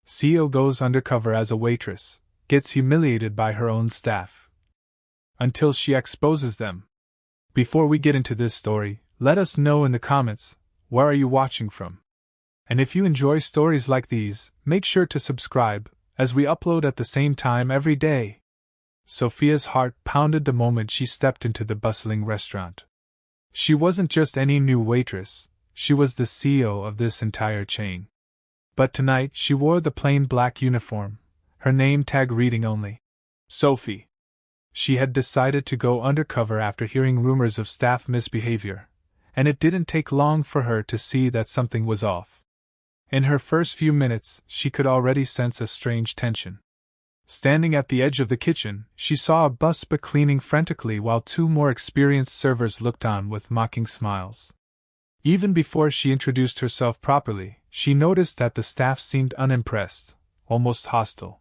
CEO goes undercover as a waitress, gets humiliated by her own staff. Until she exposes them. Before we get into this story, let us know in the comments, where are you watching from? And if you enjoy stories like these, make sure to subscribe, as we upload at the same time every day. Sophia's heart pounded the moment she stepped into the bustling restaurant. She wasn't just any new waitress, she was the CEO of this entire chain. But tonight she wore the plain black uniform, her name tag reading only Sophie. She had decided to go undercover after hearing rumors of staff misbehavior, and it didn't take long for her to see that something was off. In her first few minutes, she could already sense a strange tension. Standing at the edge of the kitchen, she saw a busboy cleaning frantically while two more experienced servers looked on with mocking smiles. Even before she introduced herself properly, she noticed that the staff seemed unimpressed, almost hostile.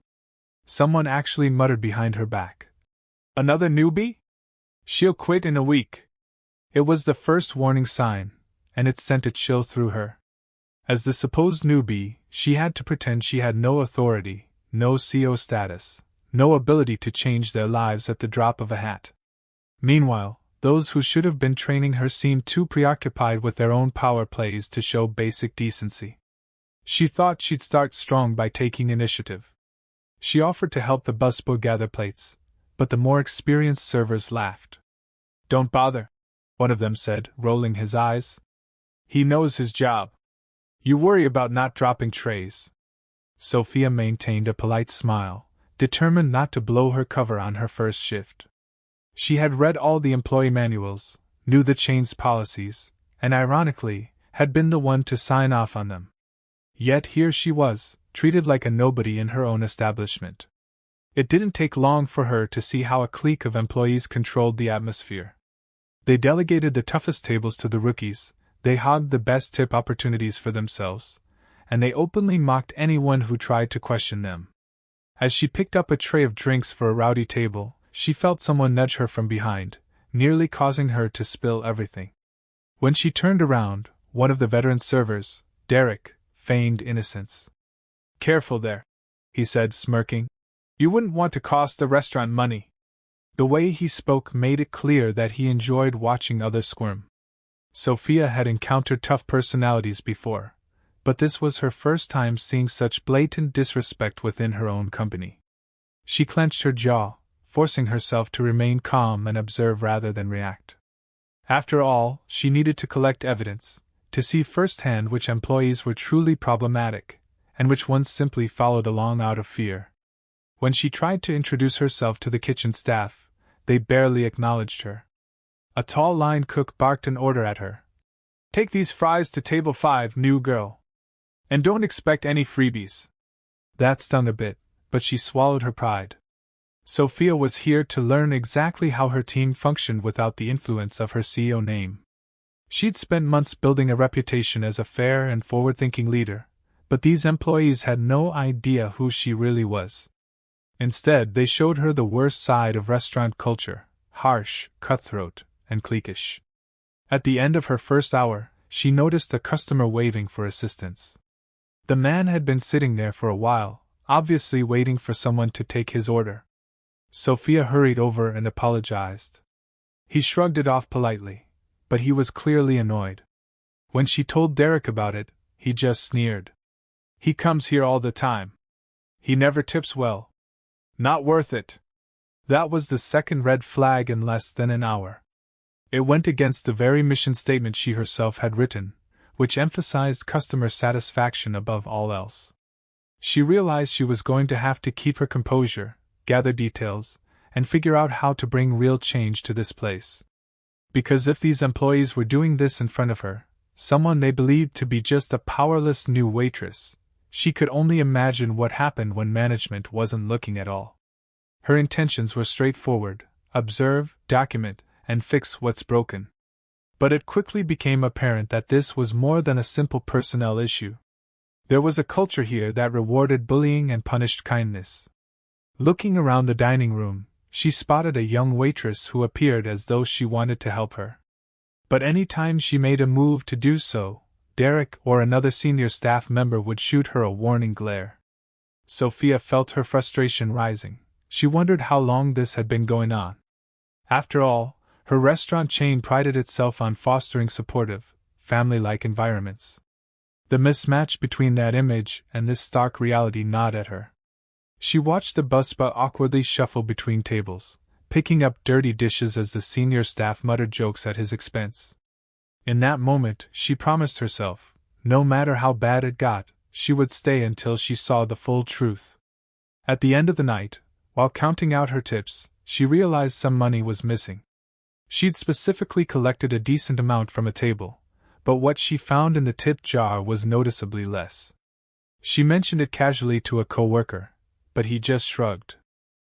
Someone actually muttered behind her back, "Another newbie? She'll quit in a week." It was the first warning sign, and it sent a chill through her. As the supposed newbie, she had to pretend she had no authority, no CEO status, no ability to change their lives at the drop of a hat. Meanwhile, those who should have been training her seemed too preoccupied with their own power plays to show basic decency. She thought she'd start strong by taking initiative. She offered to help the busboy gather plates, but the more experienced servers laughed. "Don't bother," one of them said, rolling his eyes. "He knows his job. You worry about not dropping trays." Sophia maintained a polite smile, determined not to blow her cover on her first shift. She had read all the employee manuals, knew the chain's policies, and ironically, had been the one to sign off on them. Yet here she was, treated like a nobody in her own establishment. It didn't take long for her to see how a clique of employees controlled the atmosphere. They delegated the toughest tables to the rookies, they hogged the best tip opportunities for themselves, and they openly mocked anyone who tried to question them. As she picked up a tray of drinks for a rowdy table, she felt someone nudge her from behind, nearly causing her to spill everything. When she turned around, one of the veteran servers, Derek, feigned innocence. "Careful there," he said, smirking. "You wouldn't want to cost the restaurant money." The way he spoke made it clear that he enjoyed watching others squirm. Sophia had encountered tough personalities before, but this was her first time seeing such blatant disrespect within her own company. She clenched her jaw, forcing herself to remain calm and observe rather than react. After all, she needed to collect evidence, to see firsthand which employees were truly problematic, and which ones simply followed along out of fear. When she tried to introduce herself to the kitchen staff, they barely acknowledged her. A tall line cook barked an order at her. "Take these fries to table 5, new girl. And don't expect any freebies." That stung a bit, but she swallowed her pride. Sophia was here to learn exactly how her team functioned without the influence of her CEO name. She'd spent months building a reputation as a fair and forward-thinking leader, but these employees had no idea who she really was. Instead, they showed her the worst side of restaurant culture, harsh, cutthroat, and cliquish. At the end of her first hour, she noticed a customer waving for assistance. The man had been sitting there for a while, obviously waiting for someone to take his order. Sophia hurried over and apologized. He shrugged it off politely, but he was clearly annoyed. When she told Derek about it, he just sneered. "He comes here all the time. He never tips well. Not worth it." That was the second red flag in less than an hour. It went against the very mission statement she herself had written, which emphasized customer satisfaction above all else. She realized she was going to have to keep her composure, gather details, and figure out how to bring real change to this place. Because if these employees were doing this in front of her, someone they believed to be just a powerless new waitress, she could only imagine what happened when management wasn't looking at all. Her intentions were straightforward: observe, document, and fix what's broken. But it quickly became apparent that this was more than a simple personnel issue. There was a culture here that rewarded bullying and punished kindness. Looking around the dining room, she spotted a young waitress who appeared as though she wanted to help her. But any time she made a move to do so, Derek or another senior staff member would shoot her a warning glare. Sophia felt her frustration rising. She wondered how long this had been going on. After all, her restaurant chain prided itself on fostering supportive, family-like environments. The mismatch between that image and this stark reality gnawed at her. She watched the busboy awkwardly shuffle between tables, picking up dirty dishes as the senior staff muttered jokes at his expense. In that moment, she promised herself, no matter how bad it got, she would stay until she saw the full truth. At the end of the night, while counting out her tips, she realized some money was missing. She'd specifically collected a decent amount from a table, but what she found in the tip jar was noticeably less. She mentioned it casually to a coworker, but he just shrugged.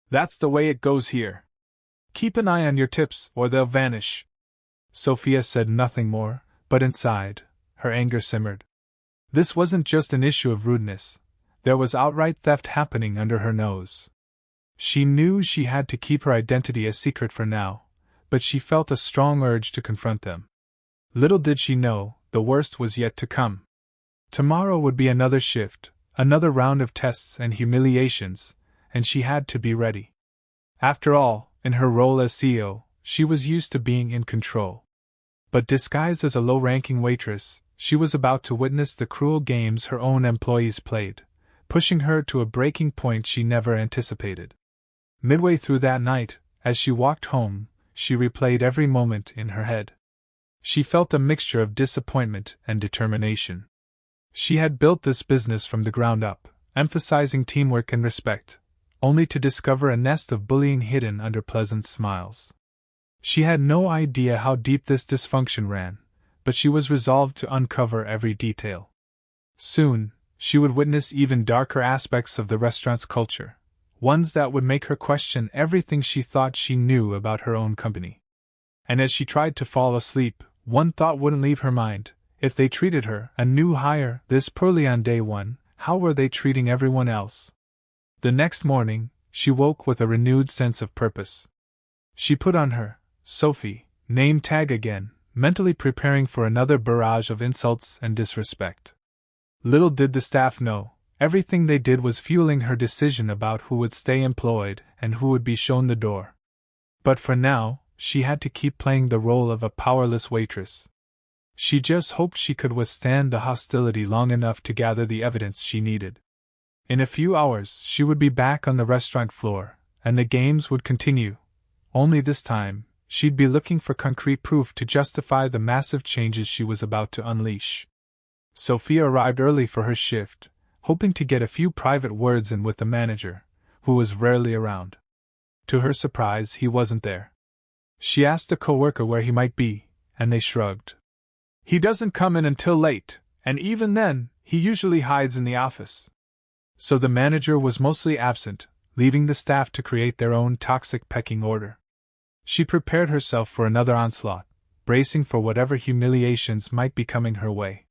"That's the way it goes here. Keep an eye on your tips or they'll vanish." Sophia said nothing more, but inside, her anger simmered. This wasn't just an issue of rudeness. There was outright theft happening under her nose. She knew she had to keep her identity a secret for now, but she felt a strong urge to confront them. Little did she know, the worst was yet to come. Tomorrow would be another shift, another round of tests and humiliations, and she had to be ready. After all, in her role as CEO, she was used to being in control. But disguised as a low-ranking waitress, she was about to witness the cruel games her own employees played, pushing her to a breaking point she never anticipated. Midway through that night, as she walked home, she replayed every moment in her head. She felt a mixture of disappointment and determination. She had built this business from the ground up, emphasizing teamwork and respect, only to discover a nest of bullying hidden under pleasant smiles. She had no idea how deep this dysfunction ran, but she was resolved to uncover every detail. Soon, she would witness even darker aspects of the restaurant's culture, ones that would make her question everything she thought she knew about her own company. And as she tried to fall asleep, one thought wouldn't leave her mind. If they treated her, a new hire, this poorly on day one, how were they treating everyone else? The next morning, she woke with a renewed sense of purpose. She put on her Sophie name tag again, mentally preparing for another barrage of insults and disrespect. Little did the staff know, everything they did was fueling her decision about who would stay employed and who would be shown the door. But for now, she had to keep playing the role of a powerless waitress. She just hoped she could withstand the hostility long enough to gather the evidence she needed. In a few hours, she would be back on the restaurant floor, and the games would continue. Only this time, she'd be looking for concrete proof to justify the massive changes she was about to unleash. Sophia arrived early for her shift, hoping to get a few private words in with the manager, who was rarely around. To her surprise, he wasn't there. She asked a coworker where he might be, and they shrugged. "He doesn't come in until late, and even then, he usually hides in the office." So the manager was mostly absent, leaving the staff to create their own toxic pecking order. She prepared herself for another onslaught, bracing for whatever humiliations might be coming her way.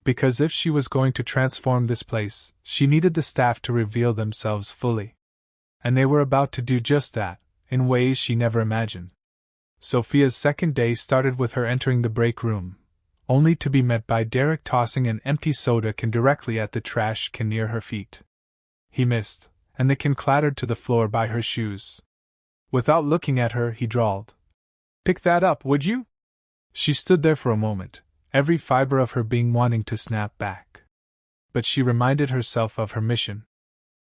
Because if she was going to transform this place, she needed the staff to reveal themselves fully. And they were about to do just that, in ways she never imagined. Sophia's second day started with her entering the break room, only to be met by Derek tossing an empty soda can directly at the trash can near her feet. He missed, and the can clattered to the floor by her shoes. Without looking at her, he drawled, "Pick that up, would you?" She stood there for a moment, every fiber of her being wanting to snap back. But she reminded herself of her mission.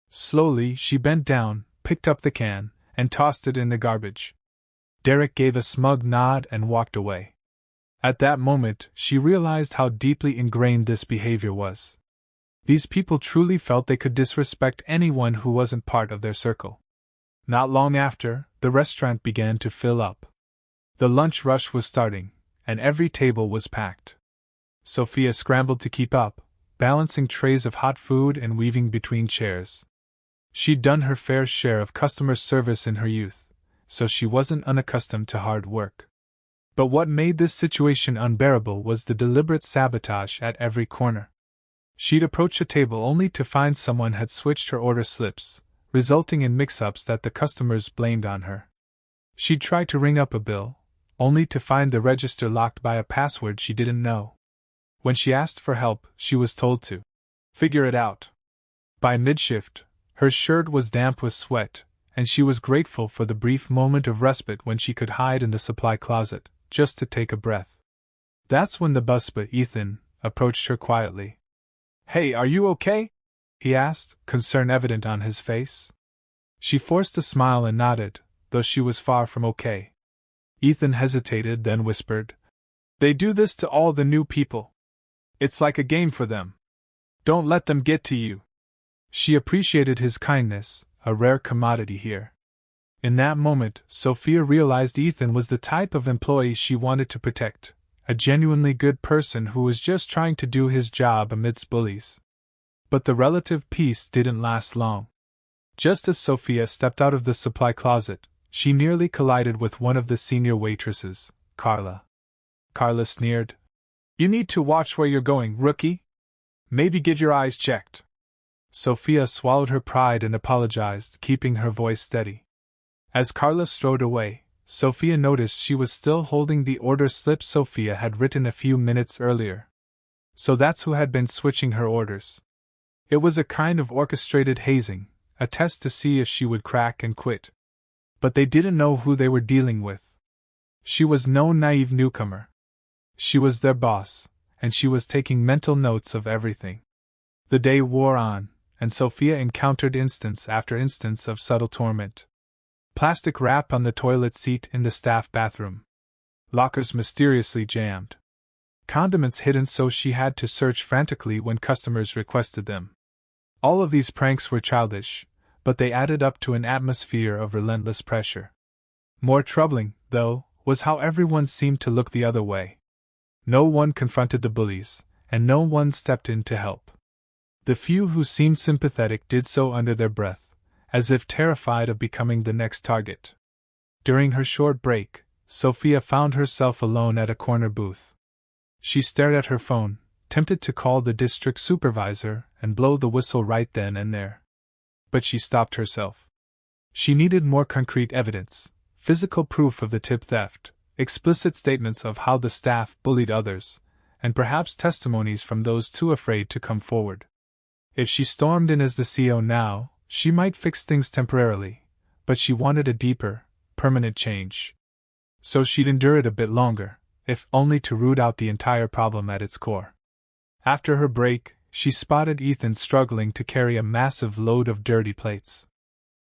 Slowly, she bent down, picked up the can, and tossed it in the garbage. Derek gave a smug nod and walked away. At that moment, she realized how deeply ingrained this behavior was. These people truly felt they could disrespect anyone who wasn't part of their circle. Not long after, the restaurant began to fill up. The lunch rush was starting, and every table was packed. Sophia scrambled to keep up, balancing trays of hot food and weaving between chairs. She'd done her fair share of customer service in her youth, so she wasn't unaccustomed to hard work. But what made this situation unbearable was the deliberate sabotage at every corner. She'd approach a table only to find someone had switched her order slips, resulting in mix-ups that the customers blamed on her. She'd try to ring up a bill, only to find the register locked by a password she didn't know. When she asked for help, she was told to figure it out. By midshift, her shirt was damp with sweat, and she was grateful for the brief moment of respite when she could hide in the supply closet, just to take a breath. That's when the busboy, Ethan, approached her quietly. "Hey, are you okay?" he asked, concern evident on his face. She forced a smile and nodded, though she was far from okay. Ethan hesitated, then whispered, "They do this to all the new people. It's like a game for them. Don't let them get to you." She appreciated his kindness, a rare commodity here. In that moment, Sophia realized Ethan was the type of employee she wanted to protect, a genuinely good person who was just trying to do his job amidst bullies. But the relative peace didn't last long. Just as Sophia stepped out of the supply closet, she nearly collided with one of the senior waitresses, Carla. Carla sneered. "You need to watch where you're going, rookie. Maybe get your eyes checked." Sophia swallowed her pride and apologized, keeping her voice steady. As Carla strode away, Sophia noticed she was still holding the order slip Sophia had written a few minutes earlier. So that's who had been switching her orders. It was a kind of orchestrated hazing, a test to see if she would crack and quit. But they didn't know who they were dealing with. She was no naive newcomer. She was their boss, and she was taking mental notes of everything. The day wore on, and Sophia encountered instance after instance of subtle torment. Plastic wrap on the toilet seat in the staff bathroom. Lockers mysteriously jammed. Condiments hidden so she had to search frantically when customers requested them. All of these pranks were childish, but they added up to an atmosphere of relentless pressure. More troubling, though, was how everyone seemed to look the other way. No one confronted the bullies, and no one stepped in to help. The few who seemed sympathetic did so under their breath, as if terrified of becoming the next target. During her short break, Sophia found herself alone at a corner booth. She stared at her phone, tempted to call the district supervisor and blow the whistle right then and there. But she stopped herself. She needed more concrete evidence, physical proof of the tip theft, explicit statements of how the staff bullied others, and perhaps testimonies from those too afraid to come forward. If she stormed in as the CO now, she might fix things temporarily, but she wanted a deeper, permanent change. So she'd endure it a bit longer, if only to root out the entire problem at its core. After her break, she spotted Ethan struggling to carry a massive load of dirty plates.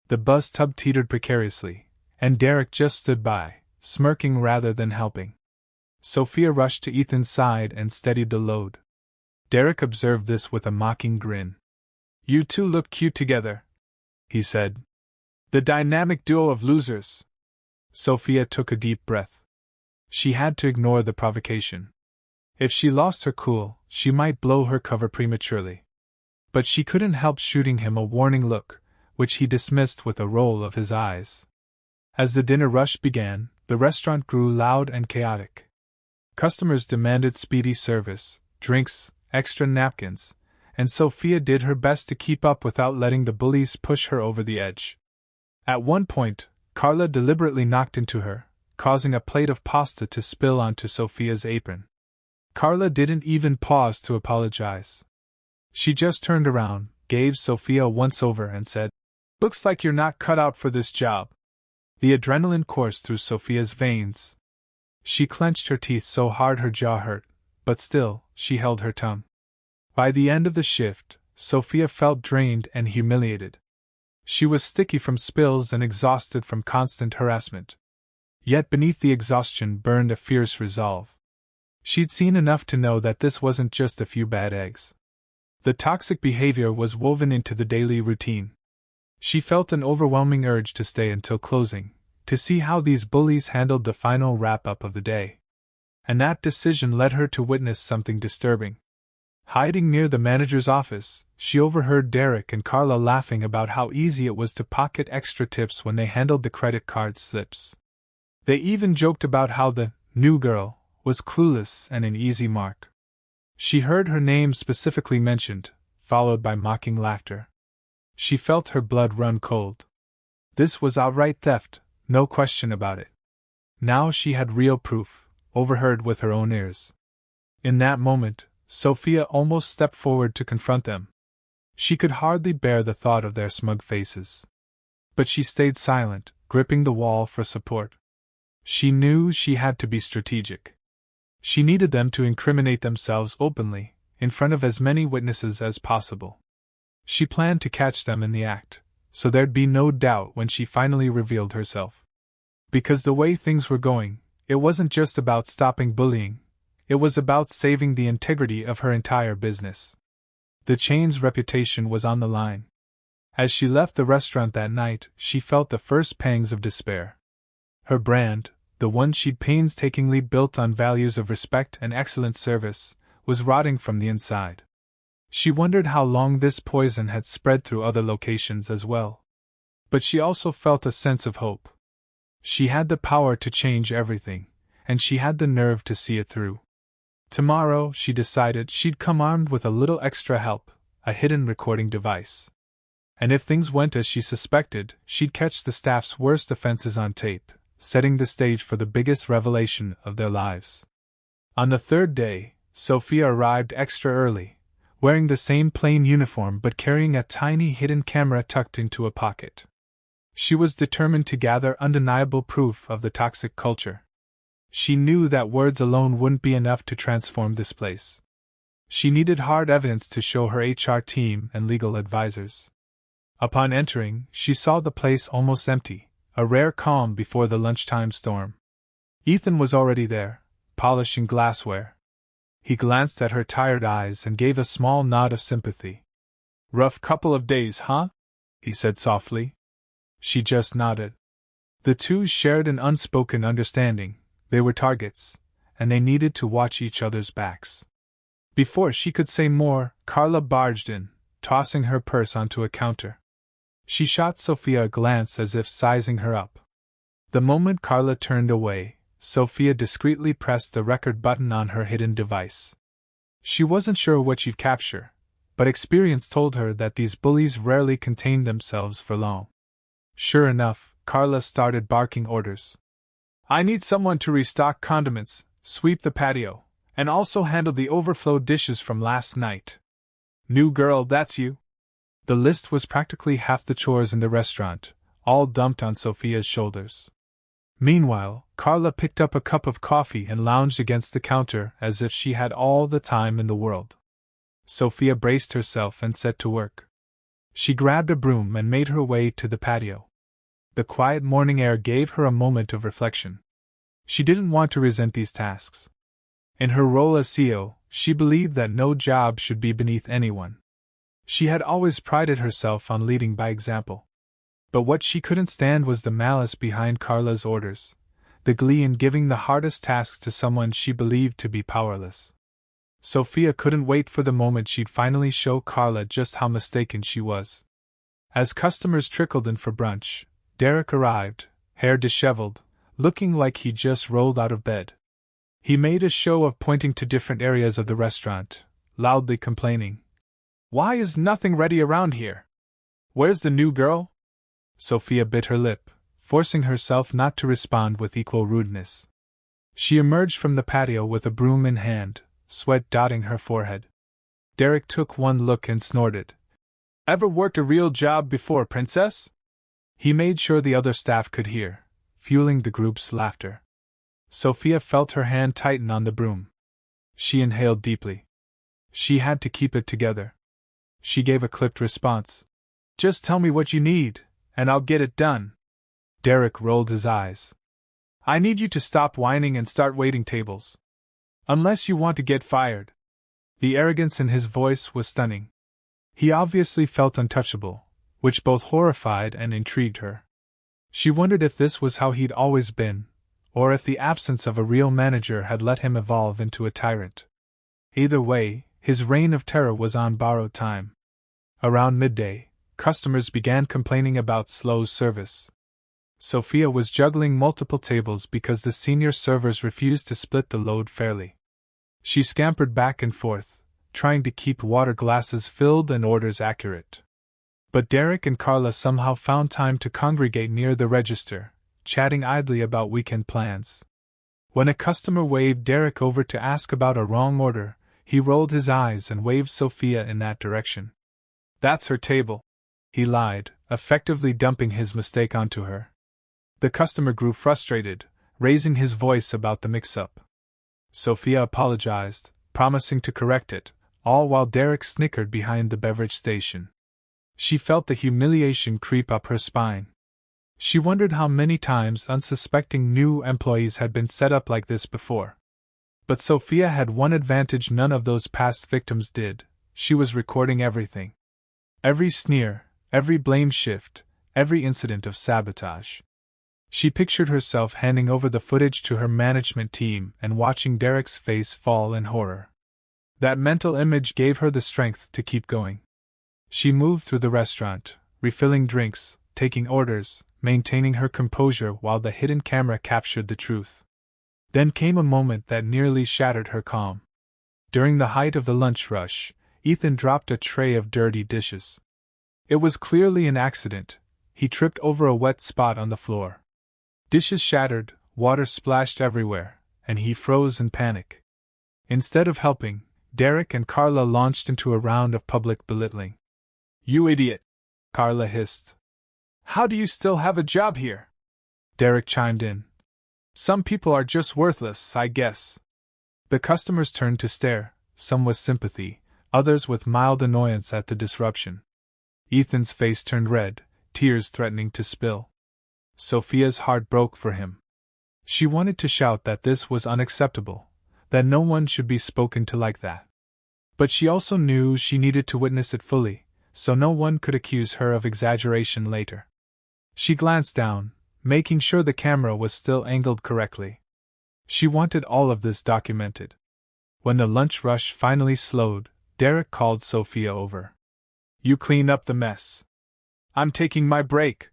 The bus tub teetered precariously, and Derek just stood by, smirking rather than helping. Sophia rushed to Ethan's side and steadied the load. Derek observed this with a mocking grin. "You two look cute together," he said. "The dynamic duo of losers." Sophia took a deep breath. She had to ignore the provocation. If she lost her cool, she might blow her cover prematurely. But she couldn't help shooting him a warning look, which he dismissed with a roll of his eyes. As the dinner rush began, the restaurant grew loud and chaotic. Customers demanded speedy service, drinks, extra napkins, and Sophia did her best to keep up without letting the bullies push her over the edge. At one point, Carla deliberately knocked into her, causing a plate of pasta to spill onto Sophia's apron. Carla didn't even pause to apologize. She just turned around, gave Sophia a once-over and said, "Looks like you're not cut out for this job." The adrenaline coursed through Sophia's veins. She clenched her teeth so hard her jaw hurt, but still, she held her tongue. By the end of the shift, Sophia felt drained and humiliated. She was sticky from spills and exhausted from constant harassment. Yet beneath the exhaustion burned a fierce resolve. She'd seen enough to know that this wasn't just a few bad eggs. The toxic behavior was woven into the daily routine. She felt an overwhelming urge to stay until closing, to see how these bullies handled the final wrap-up of the day. And that decision led her to witness something disturbing. Hiding near the manager's office, she overheard Derek and Carla laughing about how easy it was to pocket extra tips when they handled the credit card slips. They even joked about how the new girl was clueless and an easy mark. She heard her name specifically mentioned, followed by mocking laughter. She felt her blood run cold. This was outright theft, no question about it. Now she had real proof, overheard with her own ears. In that moment, Sophia almost stepped forward to confront them. She could hardly bear the thought of their smug faces. But she stayed silent, gripping the wall for support. She knew she had to be strategic. She needed them to incriminate themselves openly, in front of as many witnesses as possible. She planned to catch them in the act, so there'd be no doubt when she finally revealed herself. Because the way things were going, it wasn't just about stopping bullying, it was about saving the integrity of her entire business. The chain's reputation was on the line. As she left the restaurant that night, she felt the first pangs of despair. Her brand, the one she'd painstakingly built on values of respect and excellent service, was rotting from the inside. She wondered how long this poison had spread through other locations as well. But she also felt a sense of hope. She had the power to change everything, and she had the nerve to see it through. Tomorrow, she decided, she'd come armed with a little extra help, a hidden recording device. And if things went as she suspected, she'd catch the staff's worst offenses on tape, setting the stage for the biggest revelation of their lives. On the third day, Sophia arrived extra early, wearing the same plain uniform but carrying a tiny hidden camera tucked into a pocket. She was determined to gather undeniable proof of the toxic culture. She knew that words alone wouldn't be enough to transform this place. She needed hard evidence to show her HR team and legal advisors. Upon entering, she saw the place almost empty, a rare calm before the lunchtime storm. Ethan was already there, polishing glassware. He glanced at her tired eyes and gave a small nod of sympathy. "Rough couple of days, huh?" he said softly. She just nodded. The two shared an unspoken understanding. They were targets, and they needed to watch each other's backs. Before she could say more, Carla barged in, tossing her purse onto a counter. She shot Sophia a glance as if sizing her up. The moment Carla turned away, Sophia discreetly pressed the record button on her hidden device. She wasn't sure what she'd capture, but experience told her that these bullies rarely contained themselves for long. Sure enough, Carla started barking orders. "I need someone to restock condiments, sweep the patio, and also handle the overflow dishes from last night. New girl, that's you." The list was practically half the chores in the restaurant, all dumped on Sophia's shoulders. Meanwhile, Carla picked up a cup of coffee and lounged against the counter as if she had all the time in the world. Sophia braced herself and set to work. She grabbed a broom and made her way to the patio. The quiet morning air gave her a moment of reflection. She didn't want to resent these tasks. In her role as CEO, she believed that no job should be beneath anyone. She had always prided herself on leading by example. But what she couldn't stand was the malice behind Carla's orders, the glee in giving the hardest tasks to someone she believed to be powerless. Sophia couldn't wait for the moment she'd finally show Carla just how mistaken she was. As customers trickled in for brunch, Derek arrived, hair disheveled, looking like he just rolled out of bed. He made a show of pointing to different areas of the restaurant, loudly complaining. "Why is nothing ready around here? Where's the new girl?" Sophia bit her lip, forcing herself not to respond with equal rudeness. She emerged from the patio with a broom in hand, sweat dotting her forehead. Derek took one look and snorted. "Ever worked a real job before, princess?" He made sure the other staff could hear, fueling the group's laughter. Sophia felt her hand tighten on the broom. She inhaled deeply. She had to keep it together. She gave a clipped response. "Just tell me what you need, and I'll get it done." Derek rolled his eyes. "I need you to stop whining and start waiting tables. Unless you want to get fired." The arrogance in his voice was stunning. He obviously felt untouchable, which both horrified and intrigued her. She wondered if this was how he'd always been, or if the absence of a real manager had let him evolve into a tyrant. Either way, his reign of terror was on borrowed time. Around midday, customers began complaining about slow service. Sophia was juggling multiple tables because the senior servers refused to split the load fairly. She scampered back and forth, trying to keep water glasses filled and orders accurate. But Derek and Carla somehow found time to congregate near the register, chatting idly about weekend plans. When a customer waved Derek over to ask about a wrong order, he rolled his eyes and waved Sophia in that direction. That's her table, he lied, effectively dumping his mistake onto her. The customer grew frustrated, raising his voice about the mix-up. Sophia apologized, promising to correct it, all while Derek snickered behind the beverage station. She felt the humiliation creep up her spine. She wondered how many times unsuspecting new employees had been set up like this before. But Sophia had one advantage none of those past victims did: she was recording everything. Every sneer, every blame shift, every incident of sabotage. She pictured herself handing over the footage to her management team and watching Derek's face fall in horror. That mental image gave her the strength to keep going. She moved through the restaurant, refilling drinks, taking orders, maintaining her composure while the hidden camera captured the truth. Then came a moment that nearly shattered her calm. During the height of the lunch rush, Ethan dropped a tray of dirty dishes. It was clearly an accident. He tripped over a wet spot on the floor. Dishes shattered, water splashed everywhere, and he froze in panic. Instead of helping, Derek and Carla launched into a round of public belittling. "You idiot!" Carla hissed. "How do you still have a job here?" Derek chimed in. "Some people are just worthless, I guess." The customers turned to stare, some with sympathy, others with mild annoyance at the disruption. Ethan's face turned red, tears threatening to spill. Sophia's heart broke for him. She wanted to shout that this was unacceptable, that no one should be spoken to like that. But she also knew she needed to witness it fully, so no one could accuse her of exaggeration later. She glanced down, making sure the camera was still angled correctly. She wanted all of this documented. When the lunch rush finally slowed, Derek called Sophia over. "You clean up the mess. I'm taking my break,"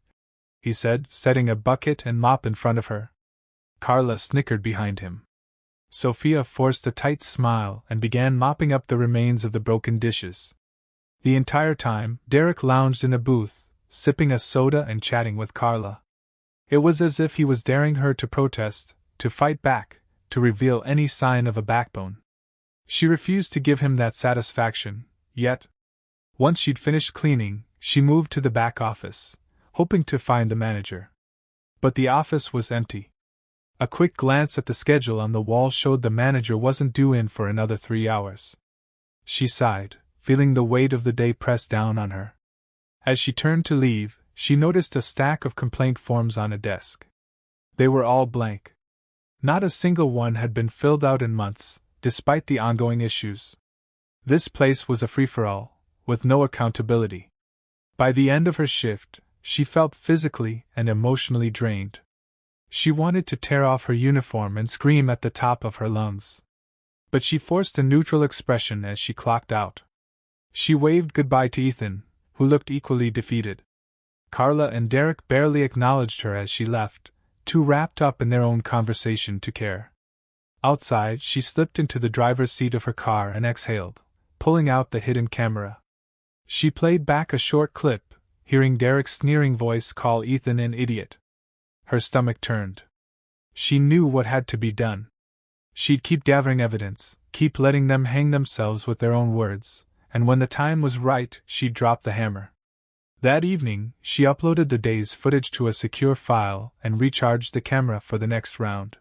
he said, setting a bucket and mop in front of her. Carla snickered behind him. Sophia forced a tight smile and began mopping up the remains of the broken dishes. The entire time, Derek lounged in a booth, sipping a soda and chatting with Carla. It was as if he was daring her to protest, to fight back, to reveal any sign of a backbone. She refused to give him that satisfaction, yet, once she'd finished cleaning, she moved to the back office, hoping to find the manager. But the office was empty. A quick glance at the schedule on the wall showed the manager wasn't due in for another 3 hours. She sighed, feeling the weight of the day press down on her. As she turned to leave, she noticed a stack of complaint forms on a desk. They were all blank. Not a single one had been filled out in months, despite the ongoing issues. This place was a free-for-all, with no accountability. By the end of her shift, she felt physically and emotionally drained. She wanted to tear off her uniform and scream at the top of her lungs. But she forced a neutral expression as she clocked out. She waved goodbye to Ethan, who looked equally defeated. Carla and Derek barely acknowledged her as she left, too wrapped up in their own conversation to care. Outside, she slipped into the driver's seat of her car and exhaled, pulling out the hidden camera. She played back a short clip, hearing Derek's sneering voice call Ethan an idiot. Her stomach turned. She knew what had to be done. She'd keep gathering evidence, keep letting them hang themselves with their own words, and when the time was right, she'd drop the hammer. That evening, she uploaded the day's footage to a secure file and recharged the camera for the next round.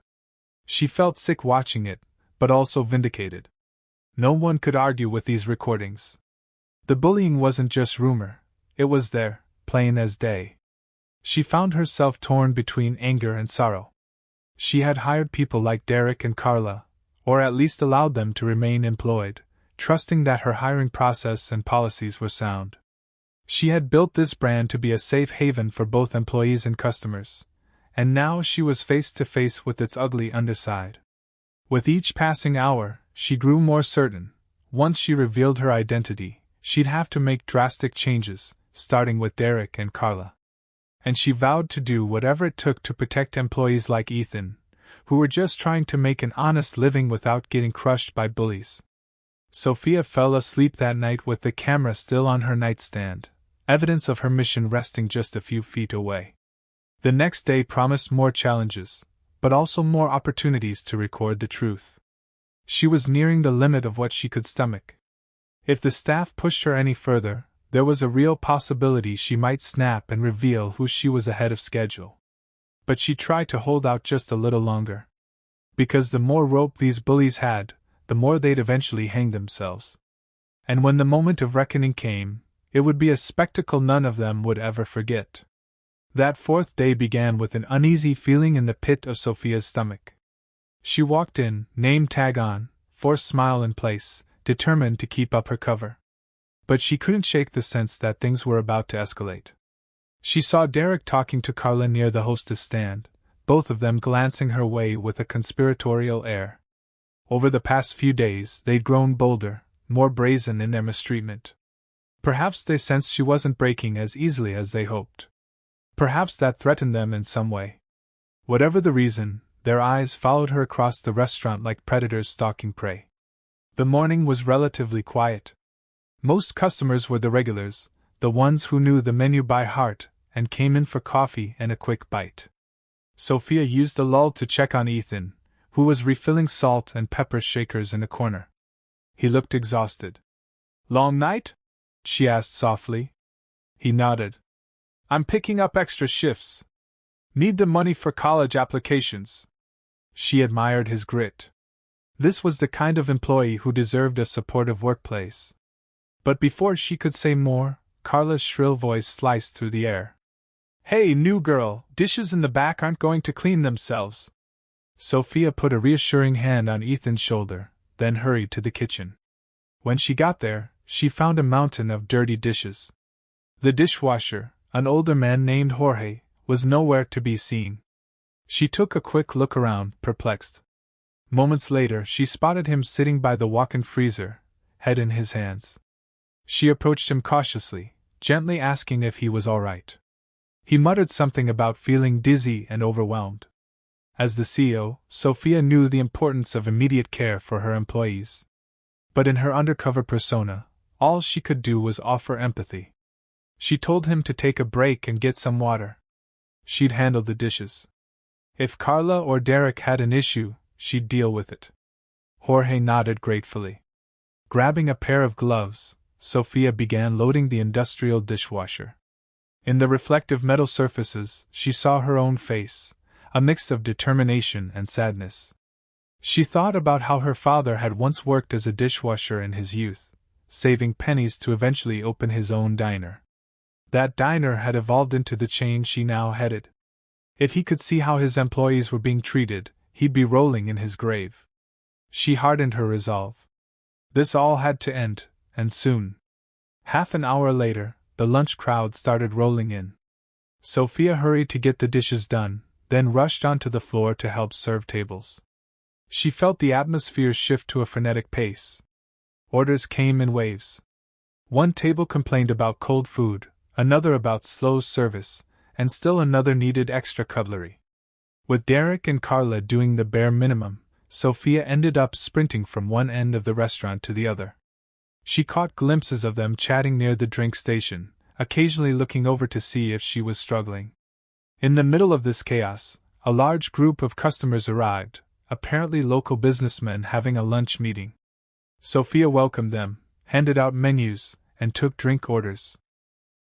She felt sick watching it, but also vindicated. No one could argue with these recordings. The bullying wasn't just rumor, it was there, plain as day. She found herself torn between anger and sorrow. She had hired people like Derek and Carla, or at least allowed them to remain employed, trusting that her hiring process and policies were sound. She had built this brand to be a safe haven for both employees and customers, and now she was face to face with its ugly underside. With each passing hour, she grew more certain, once she revealed her identity, she'd have to make drastic changes, starting with Derek and Carla. And she vowed to do whatever it took to protect employees like Ethan, who were just trying to make an honest living without getting crushed by bullies. Sophia fell asleep that night with the camera still on her nightstand, evidence of her mission resting just a few feet away. The next day promised more challenges, but also more opportunities to record the truth. She was nearing the limit of what she could stomach. If the staff pushed her any further, There was a real possibility she might snap and reveal who she was ahead of schedule. But she tried to hold out just a little longer. Because the more rope these bullies had, the more they'd eventually hang themselves. And when the moment of reckoning came, it would be a spectacle none of them would ever forget. That fourth day began with an uneasy feeling in the pit of Sophia's stomach. She walked in, name tag on, forced smile in place, determined to keep up her cover. But she couldn't shake the sense that things were about to escalate. She saw Derek talking to Carla near the hostess stand, both of them glancing her way with a conspiratorial air. Over the past few days, they'd grown bolder, more brazen in their mistreatment. Perhaps they sensed she wasn't breaking as easily as they hoped. Perhaps that threatened them in some way. Whatever the reason, their eyes followed her across the restaurant like predators stalking prey. The morning was relatively quiet. Most customers were the regulars, the ones who knew the menu by heart and came in for coffee and a quick bite. Sophia used the lull to check on Ethan, who was refilling salt and pepper shakers in a corner. He looked exhausted. "Long night?" she asked softly. He nodded. "I'm picking up extra shifts. Need the money for college applications." She admired his grit. This was the kind of employee who deserved a supportive workplace. But before she could say more, Carla's shrill voice sliced through the air. "Hey, new girl, dishes in the back aren't going to clean themselves." Sophia put a reassuring hand on Ethan's shoulder, then hurried to the kitchen. When she got there, she found a mountain of dirty dishes. The dishwasher, an older man named Jorge, was nowhere to be seen. She took a quick look around, perplexed. Moments later, she spotted him sitting by the walk-in freezer, head in his hands. She approached him cautiously, gently asking if he was all right. He muttered something about feeling dizzy and overwhelmed. As the CEO, Sophia knew the importance of immediate care for her employees. But in her undercover persona, all she could do was offer empathy. She told him to take a break and get some water. She'd handle the dishes. If Carla or Derek had an issue, she'd deal with it. Jorge nodded gratefully. Grabbing a pair of gloves, Sophia began loading the industrial dishwasher. In the reflective metal surfaces, she saw her own face, a mix of determination and sadness. She thought about how her father had once worked as a dishwasher in his youth, saving pennies to eventually open his own diner. That diner had evolved into the chain she now headed. If he could see how his employees were being treated, he'd be rolling in his grave. She hardened her resolve. This all had to end, and soon. Half an hour later, the lunch crowd started rolling in. Sophia hurried to get the dishes done, then rushed onto the floor to help serve tables. She felt the atmosphere shift to a frenetic pace. Orders came in waves. One table complained about cold food, another about slow service, and still another needed extra cutlery. With Derek and Carla doing the bare minimum, Sophia ended up sprinting from one end of the restaurant to the other. She caught glimpses of them chatting near the drink station, occasionally looking over to see if she was struggling. In the middle of this chaos, a large group of customers arrived, apparently local businessmen having a lunch meeting. Sophia welcomed them, handed out menus, and took drink orders.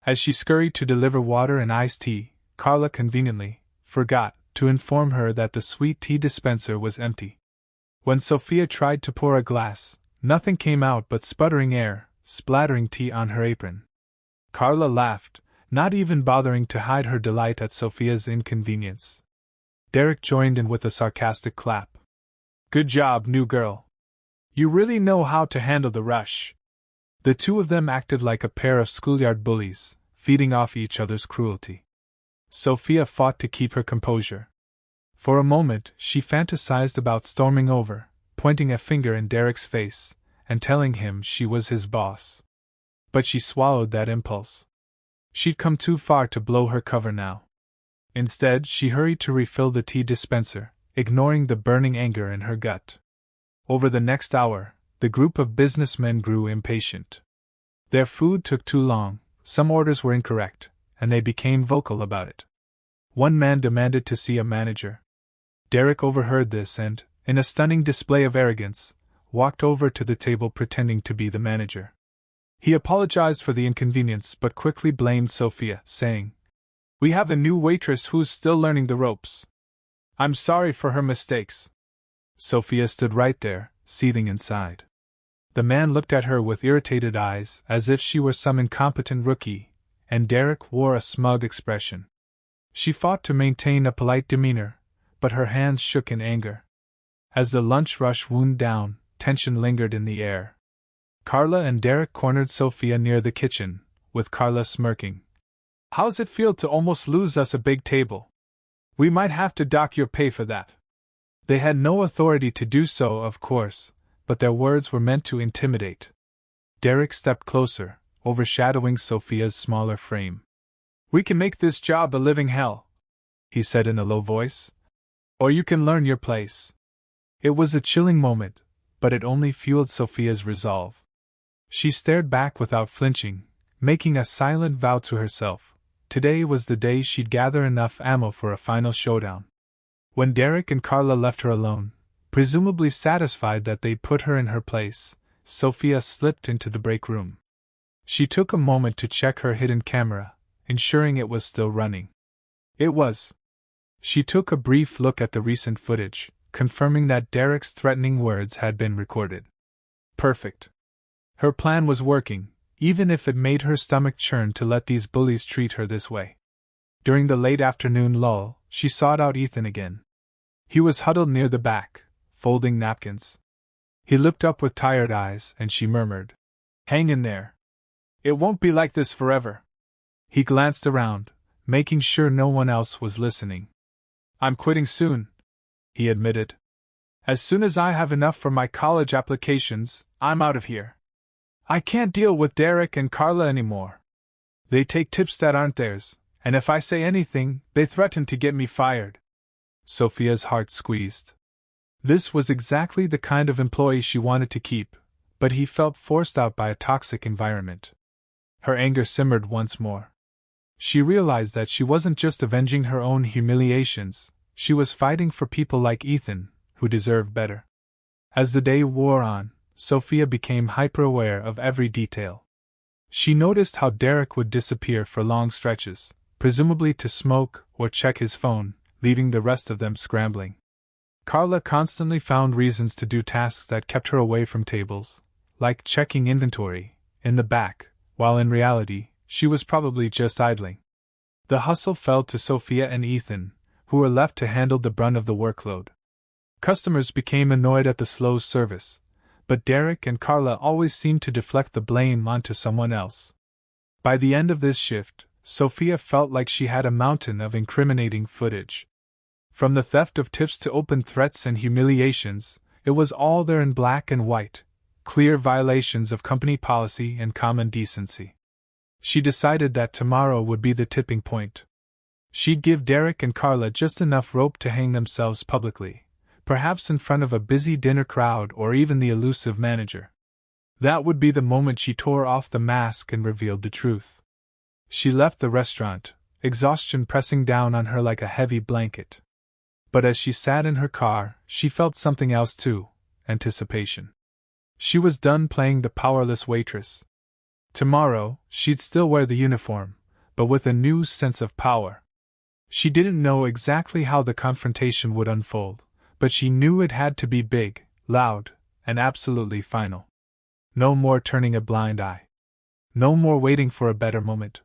As she scurried to deliver water and iced tea, Carla conveniently forgot to inform her that the sweet tea dispenser was empty. When Sophia tried to pour a glass, nothing came out but sputtering air, splattering tea on her apron. Carla laughed, not even bothering to hide her delight at Sophia's inconvenience. Derek joined in with a sarcastic clap. "Good job, new girl. You really know how to handle the rush." The two of them acted like a pair of schoolyard bullies, feeding off each other's cruelty. Sophia fought to keep her composure. For a moment, she fantasized about storming over, pointing a finger in Derek's face, and telling him she was his boss. But she swallowed that impulse. She'd come too far to blow her cover now. Instead, she hurried to refill the tea dispenser, ignoring the burning anger in her gut. Over the next hour, the group of businessmen grew impatient. Their food took too long, some orders were incorrect, and they became vocal about it. One man demanded to see a manager. Derek overheard this and, in a stunning display of arrogance, walked over to the table pretending to be the manager. He apologized for the inconvenience but quickly blamed Sophia, saying, "We have a new waitress who's still learning the ropes. I'm sorry for her mistakes." Sophia stood right there, seething inside. The man looked at her with irritated eyes, as if she were some incompetent rookie, and Derek wore a smug expression. She fought to maintain a polite demeanor, but her hands shook in anger. As the lunch rush wound down, tension lingered in the air. Carla and Derek cornered Sophia near the kitchen, with Carla smirking. "How's it feel to almost lose us a big table? We might have to dock your pay for that." They had no authority to do so, of course, but their words were meant to intimidate. Derek stepped closer, overshadowing Sophia's smaller frame. "We can make this job a living hell," he said in a low voice. "Or you can learn your place." It was a chilling moment, but it only fueled Sophia's resolve. She stared back without flinching, making a silent vow to herself. Today was the day she'd gather enough ammo for a final showdown. When Derek and Carla left her alone, presumably satisfied that they'd put her in her place, Sophia slipped into the break room. She took a moment to check her hidden camera, ensuring it was still running. It was. She took a brief look at the recent footage, confirming that Derek's threatening words had been recorded. Perfect. Her plan was working, even if it made her stomach churn to let these bullies treat her this way. During the late afternoon lull, she sought out Ethan again. He was huddled near the back, folding napkins. He looked up with tired eyes, and she murmured, "Hang in there. It won't be like this forever." He glanced around, making sure no one else was listening. "I'm quitting soon," he admitted. "As soon as I have enough for my college applications, I'm out of here. I can't deal with Derek and Carla anymore. They take tips that aren't theirs, and if I say anything, they threaten to get me fired." Sophia's heart squeezed. This was exactly the kind of employee she wanted to keep, but he felt forced out by a toxic environment. Her anger simmered once more. She realized that she wasn't just avenging her own humiliations, she was fighting for people like Ethan, who deserved better. As the day wore on, Sophia became hyper-aware of every detail. She noticed how Derek would disappear for long stretches, presumably to smoke or check his phone, leaving the rest of them scrambling. Carla constantly found reasons to do tasks that kept her away from tables, like checking inventory, in the back, while in reality, she was probably just idling. The hustle fell to Sophia and Ethan, who were left to handle the brunt of the workload. Customers became annoyed at the slow service, but Derek and Carla always seemed to deflect the blame onto someone else. By the end of this shift, Sophia felt like she had a mountain of incriminating footage. From the theft of tips to open threats and humiliations, it was all there in black and white, clear violations of company policy and common decency. She decided that tomorrow would be the tipping point. She'd give Derek and Carla just enough rope to hang themselves publicly, perhaps in front of a busy dinner crowd or even the elusive manager. That would be the moment she tore off the mask and revealed the truth. She left the restaurant, exhaustion pressing down on her like a heavy blanket. But as she sat in her car, she felt something else too: anticipation. She was done playing the powerless waitress. Tomorrow, she'd still wear the uniform, but with a new sense of power. She didn't know exactly how the confrontation would unfold, but she knew it had to be big, loud, and absolutely final. No more turning a blind eye. No more waiting for a better moment.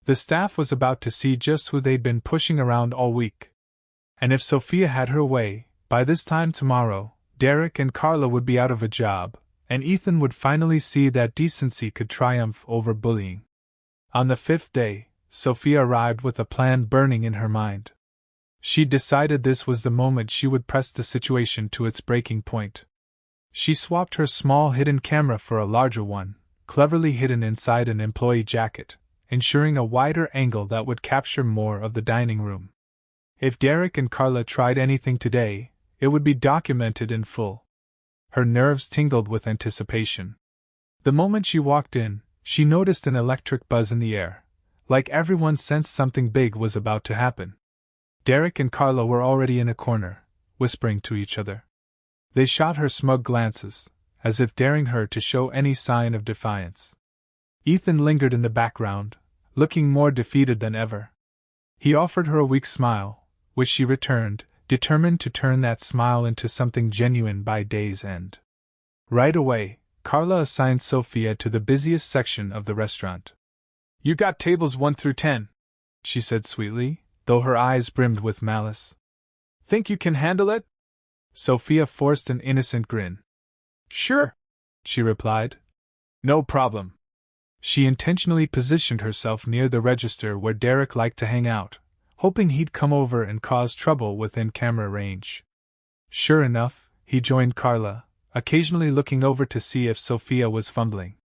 The staff was about to see just who they'd been pushing around all week. And if Sophia had her way, by this time tomorrow, Derek and Carla would be out of a job, and Ethan would finally see that decency could triumph over bullying. On the 5th day, Sophia arrived with a plan burning in her mind. She'd decided this was the moment she would press the situation to its breaking point. She swapped her small hidden camera for a larger one, cleverly hidden inside an employee jacket, ensuring a wider angle that would capture more of the dining room. If Derek and Carla tried anything today, it would be documented in full. Her nerves tingled with anticipation. The moment she walked in, she noticed an electric buzz in the air, like everyone sensed something big was about to happen. Derek and Carla were already in a corner, whispering to each other. They shot her smug glances, as if daring her to show any sign of defiance. Ethan lingered in the background, looking more defeated than ever. He offered her a weak smile, which she returned, determined to turn that smile into something genuine by day's end. Right away, Carla assigned Sophia to the busiest section of the restaurant. "You got tables 1 through 10, she said sweetly, though her eyes brimmed with malice. "Think you can handle it?" Sophia forced an innocent grin. "Sure," she replied. "No problem." She intentionally positioned herself near the register where Derek liked to hang out, hoping he'd come over and cause trouble within camera range. Sure enough, he joined Carla, occasionally looking over to see if Sophia was fumbling.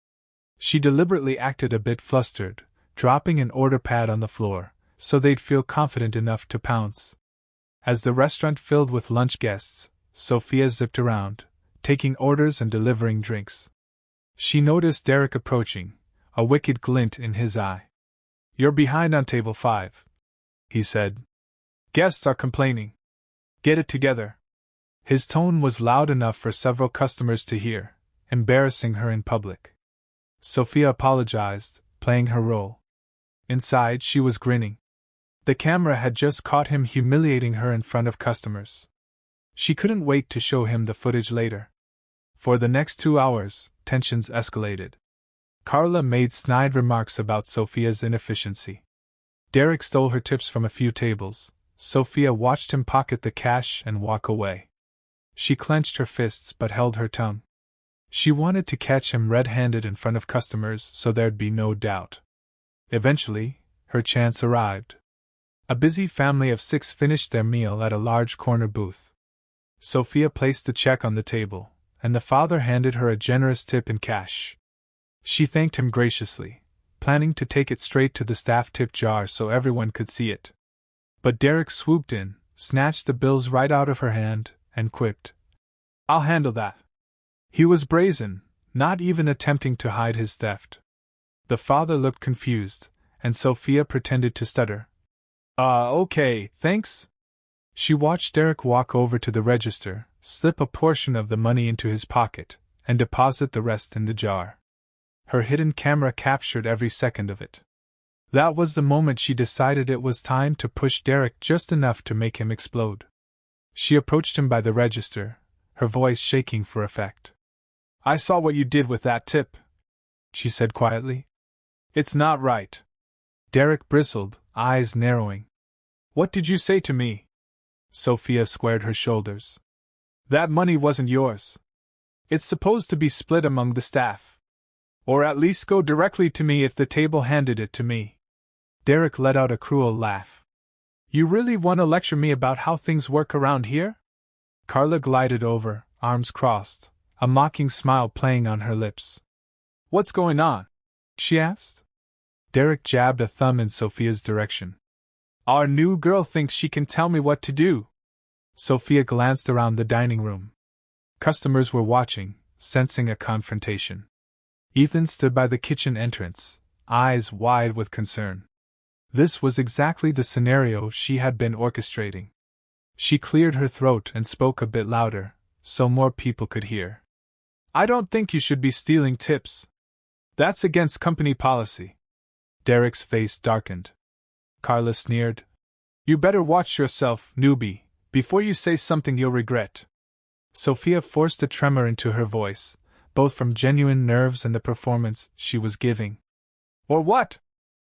She deliberately acted a bit flustered, dropping an order pad on the floor, so they'd feel confident enough to pounce. As the restaurant filled with lunch guests, Sophia zipped around, taking orders and delivering drinks. She noticed Derek approaching, a wicked glint in his eye. "You're behind on table 5, he said. "Guests are complaining. Get it together." His tone was loud enough for several customers to hear, embarrassing her in public. Sophia apologized, playing her role. Inside, she was grinning. The camera had just caught him humiliating her in front of customers. She couldn't wait to show him the footage later. For the next 2 hours, tensions escalated. Carla made snide remarks about Sophia's inefficiency. Derek stole her tips from a few tables. Sophia watched him pocket the cash and walk away. She clenched her fists but held her tongue. She wanted to catch him red-handed in front of customers so there'd be no doubt. Eventually, her chance arrived. A busy family of 6 finished their meal at a large corner booth. Sophia placed the check on the table, and the father handed her a generous tip in cash. She thanked him graciously, planning to take it straight to the staff tip jar so everyone could see it. But Derek swooped in, snatched the bills right out of her hand, and quipped, "I'll handle that." He was brazen, not even attempting to hide his theft. The father looked confused, and Sophia pretended to stutter. Okay, thanks." She watched Derek walk over to the register, slip a portion of the money into his pocket, and deposit the rest in the jar. Her hidden camera captured every second of it. That was the moment she decided it was time to push Derek just enough to make him explode. She approached him by the register, her voice shaking for effect. "I saw what you did with that tip," she said quietly. "It's not right." Derek bristled, eyes narrowing. "What did you say to me?" Sophia squared her shoulders. "That money wasn't yours. It's supposed to be split among the staff. Or at least go directly to me if the table handed it to me." Derek let out a cruel laugh. "You really want to lecture me about how things work around here?" Carla glided over, arms crossed, a mocking smile playing on her lips. "What's going on?" she asked. Derek jabbed a thumb in Sophia's direction. "Our new girl thinks she can tell me what to do." Sophia glanced around the dining room. Customers were watching, sensing a confrontation. Ethan stood by the kitchen entrance, eyes wide with concern. This was exactly the scenario she had been orchestrating. She cleared her throat and spoke a bit louder, so more people could hear. "I don't think you should be stealing tips. That's against company policy." Derek's face darkened. Carla sneered. "You better watch yourself, newbie, before you say something you'll regret." Sophia forced a tremor into her voice, both from genuine nerves and the performance she was giving. "Or what?"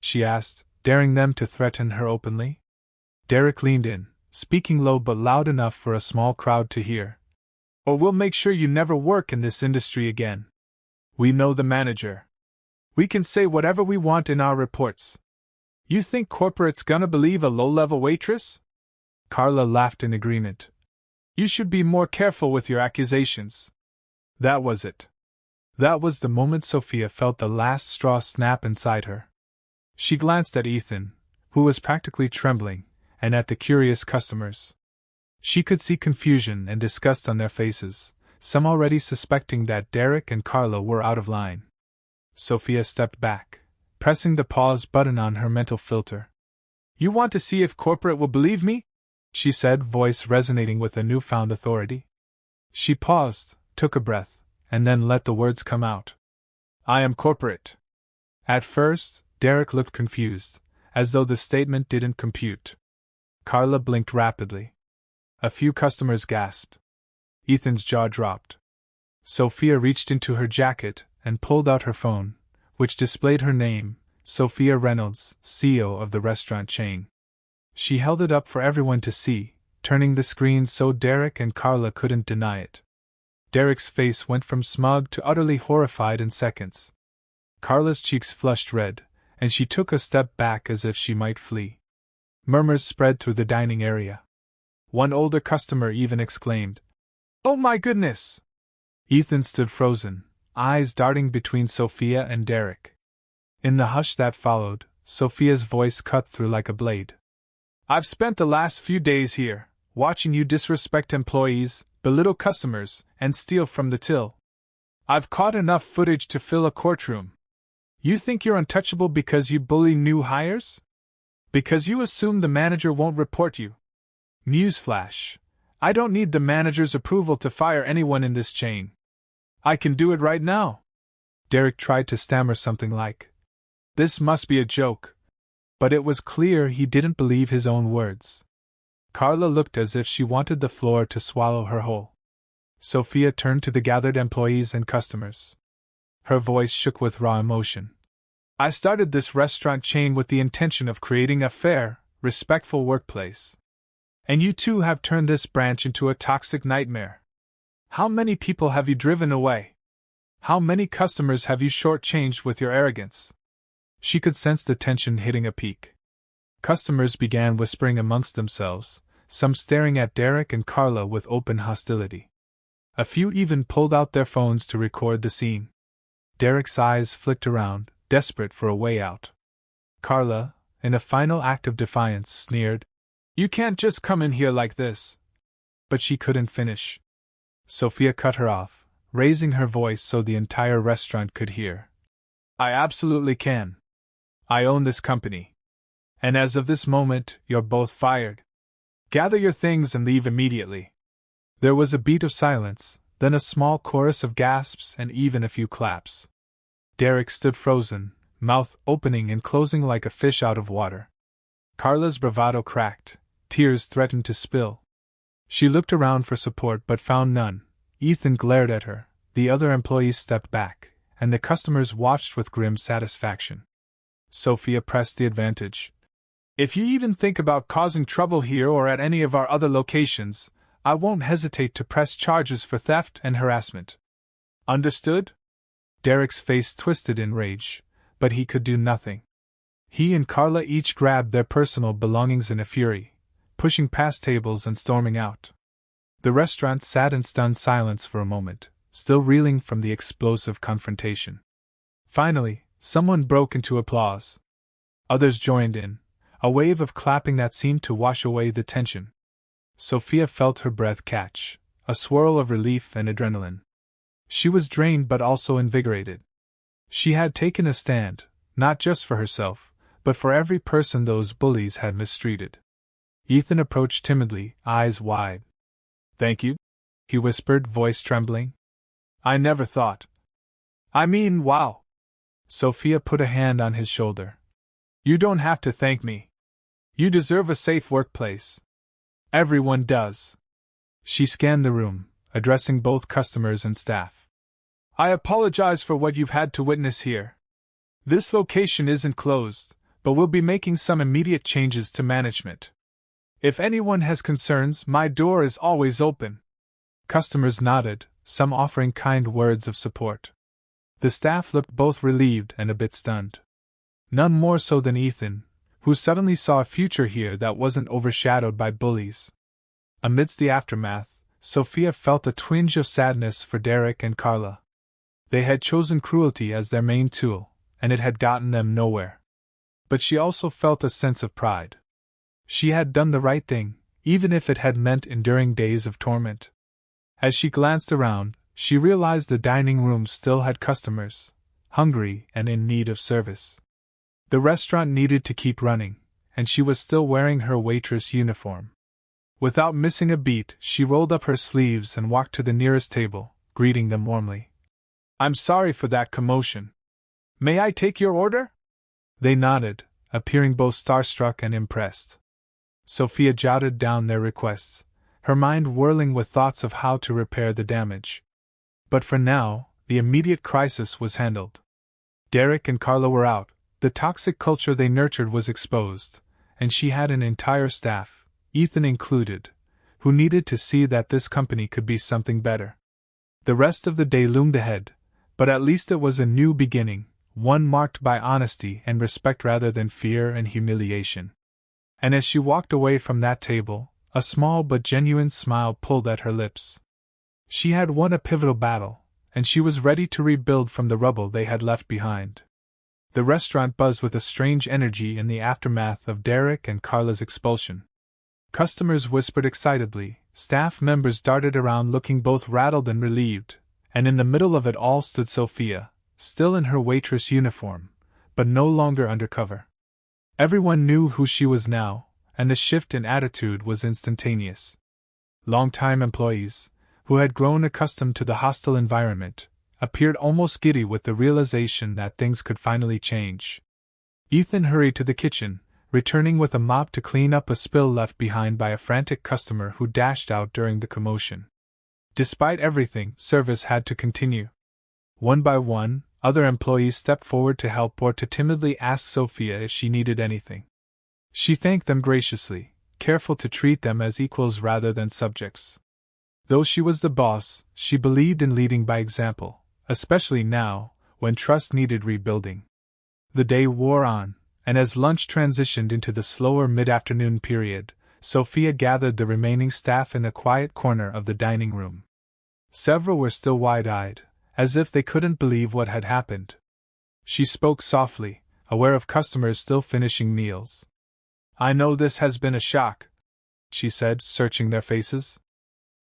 she asked, daring them to threaten her openly. Derek leaned in, speaking low but loud enough for a small crowd to hear. "Or we'll make sure you never work in this industry again. We know the manager. We can say whatever we want in our reports. You think corporate's gonna believe a low-level waitress?" Carla laughed in agreement. "You should be more careful with your accusations." That was it. That was the moment Sophia felt the last straw snap inside her. She glanced at Ethan, who was practically trembling, and at the curious customers. She could see confusion and disgust on their faces, some already suspecting that Derek and Carla were out of line. Sophia stepped back, pressing the pause button on her mental filter. "You want to see if corporate will believe me?" she said, voice resonating with a newfound authority. She paused, took a breath, and then let the words come out. "I am corporate. At first, Derek looked confused, as though the statement didn't compute. Carla blinked rapidly. A few customers gasped. Ethan's jaw dropped. Sophia reached into her jacket and pulled out her phone, which displayed her name, Sophia Reynolds, CEO of the restaurant chain. She held it up for everyone to see, turning the screen so Derek and Carla couldn't deny it. Derek's face went from smug to utterly horrified in seconds. Carla's cheeks flushed red, and she took a step back as if she might flee. Murmurs spread through the dining area. One older customer even exclaimed, "Oh my goodness!" Ethan stood frozen, eyes darting between Sophia and Derek. In the hush that followed, Sophia's voice cut through like a blade. "I've spent the last few days here, watching you disrespect employees, belittle customers, and steal from the till. I've caught enough footage to fill a courtroom. You think you're untouchable because you bully new hires? Because you assume the manager won't report you? Newsflash. I don't need the manager's approval to fire anyone in this chain. I can do it right now." Derek tried to stammer something like, "This must be a joke." But it was clear he didn't believe his own words. Carla looked as if she wanted the floor to swallow her whole. Sophia turned to the gathered employees and customers. Her voice shook with raw emotion. "I started this restaurant chain with the intention of creating a fair, respectful workplace. And you two have turned this branch into a toxic nightmare. How many people have you driven away? How many customers have you shortchanged with your arrogance?" She could sense the tension hitting a peak. Customers began whispering amongst themselves, some staring at Derek and Carla with open hostility. A few even pulled out their phones to record the scene. Derek's eyes flicked around, desperate for a way out. Carla, in a final act of defiance, sneered, "You can't just come in here like this." But she couldn't finish. Sophia cut her off, raising her voice so the entire restaurant could hear. "I absolutely can. I own this company. And as of this moment, you're both fired. Gather your things and leave immediately." There was a beat of silence, then a small chorus of gasps and even a few claps. Derek stood frozen, mouth opening and closing like a fish out of water. Carla's bravado cracked, tears threatened to spill. She looked around for support but found none. Ethan glared at her, the other employees stepped back, and the customers watched with grim satisfaction. Sophia pressed the advantage. "If you even think about causing trouble here or at any of our other locations, I won't hesitate to press charges for theft and harassment. Understood?" Derek's face twisted in rage, but he could do nothing. He and Carla each grabbed their personal belongings in a fury, pushing past tables and storming out. The restaurant sat in stunned silence for a moment, still reeling from the explosive confrontation. Finally, someone broke into applause. Others joined in, a wave of clapping that seemed to wash away the tension. Sophia felt her breath catch, a swirl of relief and adrenaline. She was drained but also invigorated. She had taken a stand, not just for herself, but for every person those bullies had mistreated. Ethan approached timidly, eyes wide. "Thank you," he whispered, voice trembling. "I never thought. I mean, wow." Sophia put a hand on his shoulder. "You don't have to thank me. You deserve a safe workplace. Everyone does." She scanned the room, addressing both customers and staff. "I apologize for what you've had to witness here. This location isn't closed, but we'll be making some immediate changes to management. If anyone has concerns, my door is always open." Customers nodded, some offering kind words of support. The staff looked both relieved and a bit stunned. None more so than Ethan, who suddenly saw a future here that wasn't overshadowed by bullies. Amidst the aftermath, Sophia felt a twinge of sadness for Derek and Carla. They had chosen cruelty as their main tool, and it had gotten them nowhere. But she also felt a sense of pride. She had done the right thing, even if it had meant enduring days of torment. As she glanced around, she realized the dining room still had customers, hungry and in need of service. The restaurant needed to keep running, and she was still wearing her waitress uniform. Without missing a beat, she rolled up her sleeves and walked to the nearest table, greeting them warmly. "I'm sorry for that commotion. May I take your order? They nodded, appearing both starstruck and impressed. Sophia jotted down their requests, her mind whirling with thoughts of how to repair the damage. But for now, the immediate crisis was handled. Derek and Carla were out, the toxic culture they nurtured was exposed, and she had an entire staff, Ethan included, who needed to see that this company could be something better. The rest of the day loomed ahead, but at least it was a new beginning, one marked by honesty and respect rather than fear and humiliation. And as she walked away from that table, a small but genuine smile pulled at her lips. She had won a pivotal battle, and she was ready to rebuild from the rubble they had left behind. The restaurant buzzed with a strange energy in the aftermath of Derek and Carla's expulsion. Customers whispered excitedly, staff members darted around looking both rattled and relieved, and in the middle of it all stood Sophia, still in her waitress uniform, but no longer undercover. Everyone knew who she was now, and the shift in attitude was instantaneous. Longtime employees, who had grown accustomed to the hostile environment, appeared almost giddy with the realization that things could finally change. Ethan hurried to the kitchen, returning with a mop to clean up a spill left behind by a frantic customer who dashed out during the commotion. Despite everything, service had to continue. One by one, other employees stepped forward to help or to timidly ask Sophia if she needed anything. She thanked them graciously, careful to treat them as equals rather than subjects. Though she was the boss, she believed in leading by example, especially now, when trust needed rebuilding. The day wore on, and as lunch transitioned into the slower mid-afternoon period, Sophia gathered the remaining staff in a quiet corner of the dining room. Several were still wide-eyed, as if they couldn't believe what had happened. She spoke softly, aware of customers still finishing meals. "I know this has been a shock," she said, searching their faces.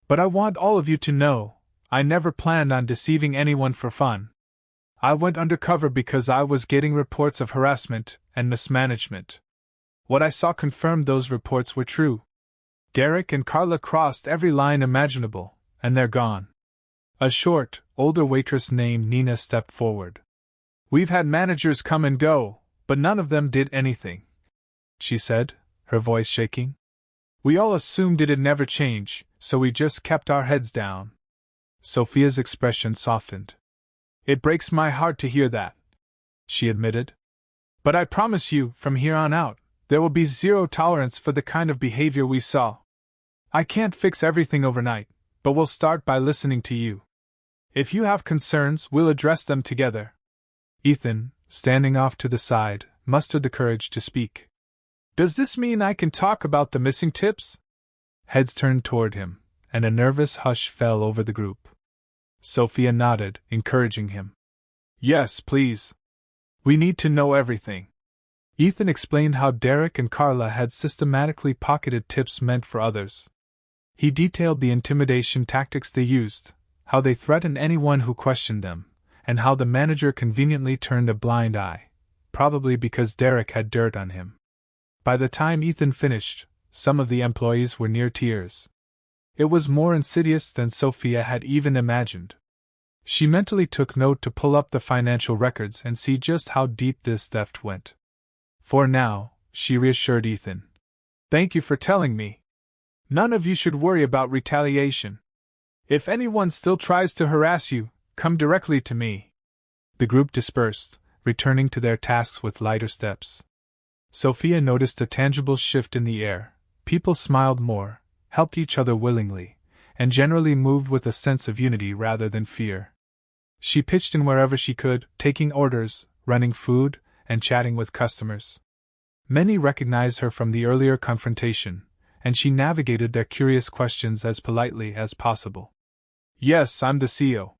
"But I want all of you to know, I never planned on deceiving anyone for fun. I went undercover because I was getting reports of harassment and mismanagement. What I saw confirmed those reports were true. Derek and Carla crossed every line imaginable, and they're gone." A short, older waitress named Nina stepped forward. "We've had managers come and go, but none of them did anything," she said, her voice shaking. "We all assumed it'd never change, so we just kept our heads down." Sophia's expression softened. "It breaks my heart to hear that," she admitted. "But I promise you, from here on out, there will be zero tolerance for the kind of behavior we saw. I can't fix everything overnight, but we'll start by listening to you. If you have concerns, we'll address them together." Ethan, standing off to the side, mustered the courage to speak. "Does this mean I can talk about the missing tips?" Heads turned toward him, and a nervous hush fell over the group. Sophia nodded, encouraging him. "Yes, please. We need to know everything." Ethan explained how Derek and Carla had systematically pocketed tips meant for others. He detailed the intimidation tactics they used, how they threatened anyone who questioned them, and how the manager conveniently turned a blind eye, probably because Derek had dirt on him. By the time Ethan finished, some of the employees were near tears. It was more insidious than Sophia had even imagined. She mentally took note to pull up the financial records and see just how deep this theft went. "For now," she reassured Ethan. "Thank you for telling me. None of you should worry about retaliation. If anyone still tries to harass you, come directly to me." The group dispersed, returning to their tasks with lighter steps. Sophia noticed a tangible shift in the air. People smiled more, helped each other willingly, and generally moved with a sense of unity rather than fear. She pitched in wherever she could, taking orders, running food, and chatting with customers. Many recognized her from the earlier confrontation, and she navigated their curious questions as politely as possible. "Yes, I'm the CEO.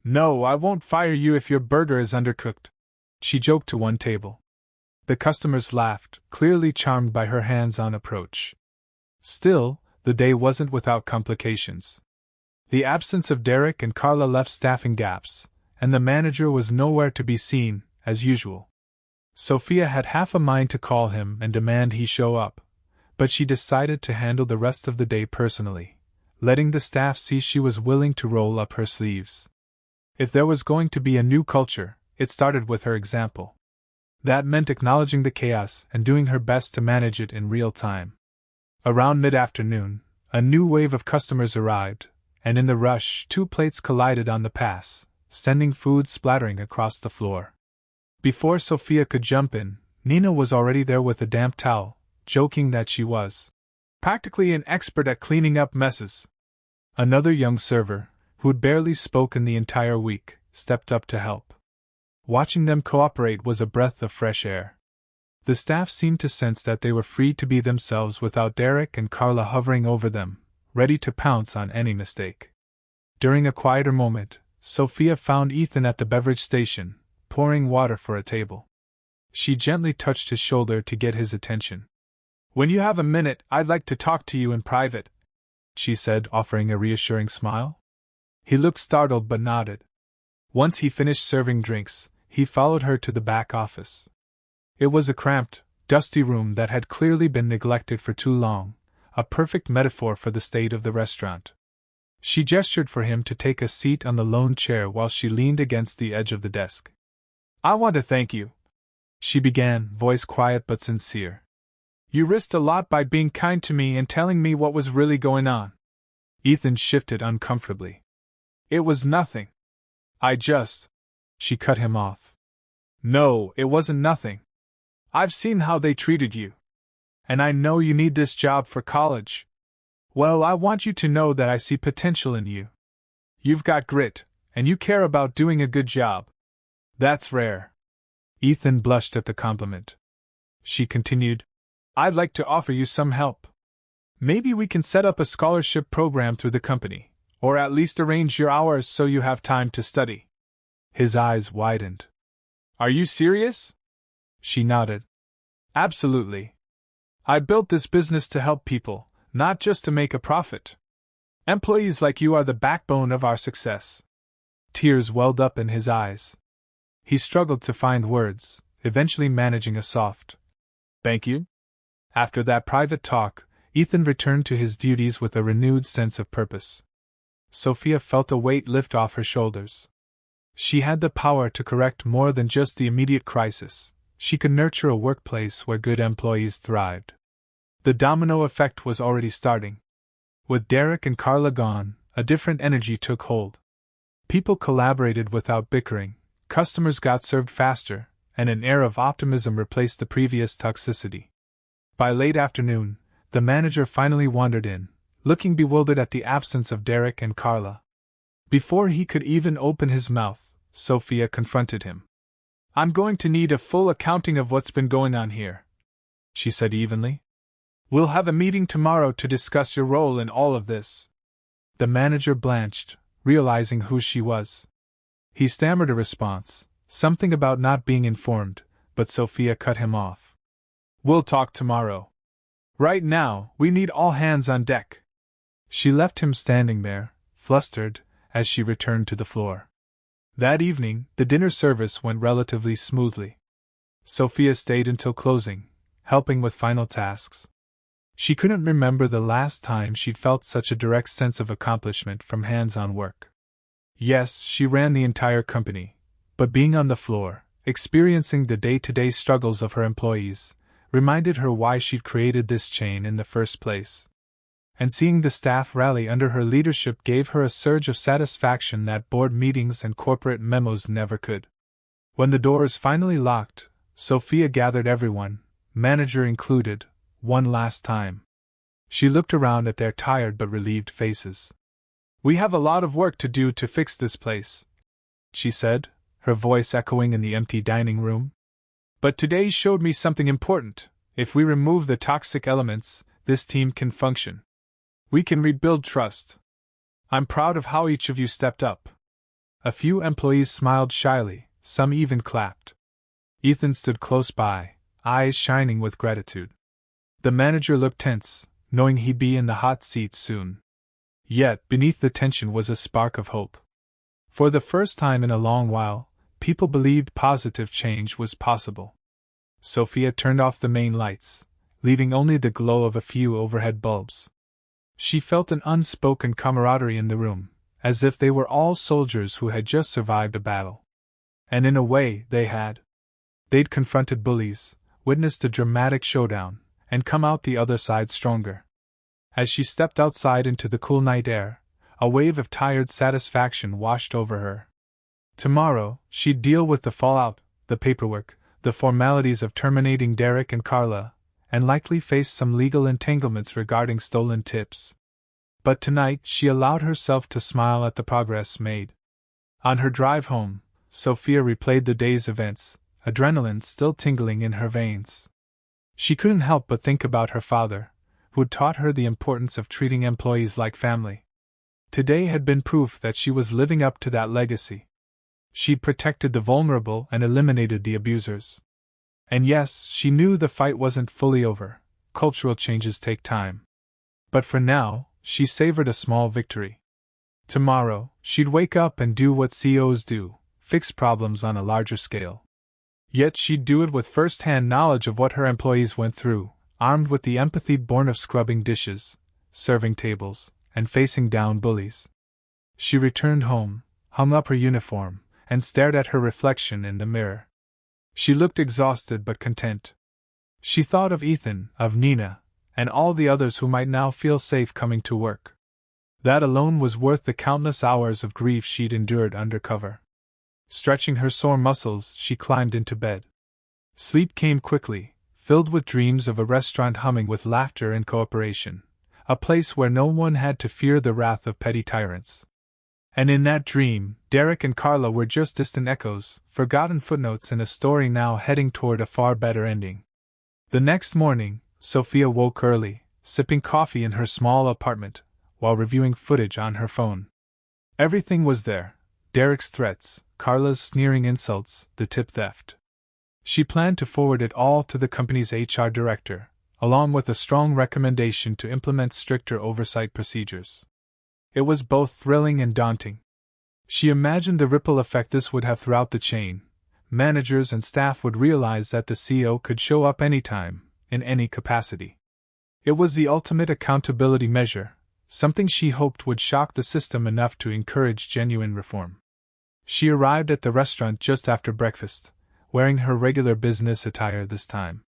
No, I won't fire you if your burger is undercooked," she joked to one table. The customers laughed, clearly charmed by her hands-on approach. Still, the day wasn't without complications. The absence of Derek and Carla left staffing gaps, and the manager was nowhere to be seen, as usual. Sophia had half a mind to call him and demand he show up, but she decided to handle the rest of the day personally, letting the staff see she was willing to roll up her sleeves. If there was going to be a new culture, it started with her example. That meant acknowledging the chaos and doing her best to manage it in real time. Around mid-afternoon, a new wave of customers arrived, and in the rush, 2 plates collided on the pass, sending food splattering across the floor. Before Sophia could jump in, Nina was already there with a damp towel, joking that she was practically an expert at cleaning up messes. Another young server, who'd barely spoken the entire week, stepped up to help. Watching them cooperate was a breath of fresh air. The staff seemed to sense that they were free to be themselves without Derek and Carla hovering over them, ready to pounce on any mistake. During a quieter moment, Sophia found Ethan at the beverage station, pouring water for a table. She gently touched his shoulder to get his attention. "When you have a minute, I'd like to talk to you in private," she said, offering a reassuring smile. He looked startled but nodded. Once he finished serving drinks, he followed her to the back office. It was a cramped, dusty room that had clearly been neglected for too long, a perfect metaphor for the state of the restaurant. She gestured for him to take a seat on the lone chair while she leaned against the edge of the desk. "I want to thank you," she began, voice quiet but sincere. "You risked a lot by being kind to me and telling me what was really going on." Ethan shifted uncomfortably. "It was nothing. She cut him off. "No, it wasn't nothing. I've seen how they treated you. And I know you need this job for college. Well, I want you to know that I see potential in you. You've got grit, and you care about doing a good job. That's rare." Ethan blushed at the compliment. She continued, "I'd like to offer you some help. Maybe we can set up a scholarship program through the company, or at least arrange your hours so you have time to study." His eyes widened. "Are you serious?" She nodded. "Absolutely. I built this business to help people, not just to make a profit. Employees like you are the backbone of our success." Tears welled up in his eyes. He struggled to find words, eventually managing a soft "Thank you." After that private talk, Ethan returned to his duties with a renewed sense of purpose. Sophia felt a weight lift off her shoulders. She had the power to correct more than just the immediate crisis. She could nurture a workplace where good employees thrived. The domino effect was already starting. With Derek and Carla gone, a different energy took hold. People collaborated without bickering, customers got served faster, and an air of optimism replaced the previous toxicity. By late afternoon, the manager finally wandered in, looking bewildered at the absence of Derek and Carla. Before he could even open his mouth, Sophia confronted him. "I'm going to need a full accounting of what's been going on here," she said evenly. "We'll have a meeting tomorrow to discuss your role in all of this." The manager blanched, realizing who she was. He stammered a response, something about not being informed, but Sophia cut him off. "We'll talk tomorrow. Right now, we need all hands on deck." She left him standing there, flustered, as she returned to the floor. That evening, the dinner service went relatively smoothly. Sophia stayed until closing, helping with final tasks. She couldn't remember the last time she'd felt such a direct sense of accomplishment from hands-on work. Yes, she ran the entire company, but being on the floor, experiencing the day-to-day struggles of her employees, reminded her why she'd created this chain in the first place. And seeing the staff rally under her leadership gave her a surge of satisfaction that board meetings and corporate memos never could. When the doors finally locked, Sophia gathered everyone, manager included, one last time. She looked around at their tired but relieved faces. "We have a lot of work to do to fix this place," she said, her voice echoing in the empty dining room. "But today showed me something important. If we remove the toxic elements, this team can function. We can rebuild trust. I'm proud of how each of you stepped up." A few employees smiled shyly, some even clapped. Ethan stood close by, eyes shining with gratitude. The manager looked tense, knowing he'd be in the hot seat soon. Yet, beneath the tension was a spark of hope. For the first time in a long while, people believed positive change was possible. Sophia turned off the main lights, leaving only the glow of a few overhead bulbs. She felt an unspoken camaraderie in the room, as if they were all soldiers who had just survived a battle. And in a way, they had. They'd confronted bullies, witnessed a dramatic showdown, and come out the other side stronger. As she stepped outside into the cool night air, a wave of tired satisfaction washed over her. Tomorrow, she'd deal with the fallout, the paperwork, the formalities of terminating Derek and Carla, and likely face some legal entanglements regarding stolen tips. But tonight she allowed herself to smile at the progress made. On her drive home, Sophia replayed the day's events, adrenaline still tingling in her veins. She couldn't help but think about her father, who'd taught her the importance of treating employees like family. Today had been proof that she was living up to that legacy. She'd protected the vulnerable and eliminated the abusers. And yes, she knew the fight wasn't fully over. Cultural changes take time. But for now, she savored a small victory. Tomorrow, she'd wake up and do what CEOs do, fix problems on a larger scale. Yet she'd do it with first-hand knowledge of what her employees went through, armed with the empathy born of scrubbing dishes, serving tables, and facing down bullies. She returned home, hung up her uniform, and stared at her reflection in the mirror. She looked exhausted but content. She thought of Ethan, of Nina, and all the others who might now feel safe coming to work. That alone was worth the countless hours of grief she'd endured undercover. Stretching her sore muscles, she climbed into bed. Sleep came quickly, filled with dreams of a restaurant humming with laughter and cooperation, a place where no one had to fear the wrath of petty tyrants. And in that dream, Derek and Carla were just distant echoes, forgotten footnotes in a story now heading toward a far better ending. The next morning, Sophia woke early, sipping coffee in her small apartment, while reviewing footage on her phone. Everything was there: Derek's threats, Carla's sneering insults, the tip theft. She planned to forward it all to the company's HR director, along with a strong recommendation to implement stricter oversight procedures. It was both thrilling and daunting. She imagined the ripple effect this would have throughout the chain. Managers and staff would realize that the CEO could show up anytime, in any capacity. It was the ultimate accountability measure, something she hoped would shock the system enough to encourage genuine reform. She arrived at the restaurant just after breakfast, wearing her regular business attire this time.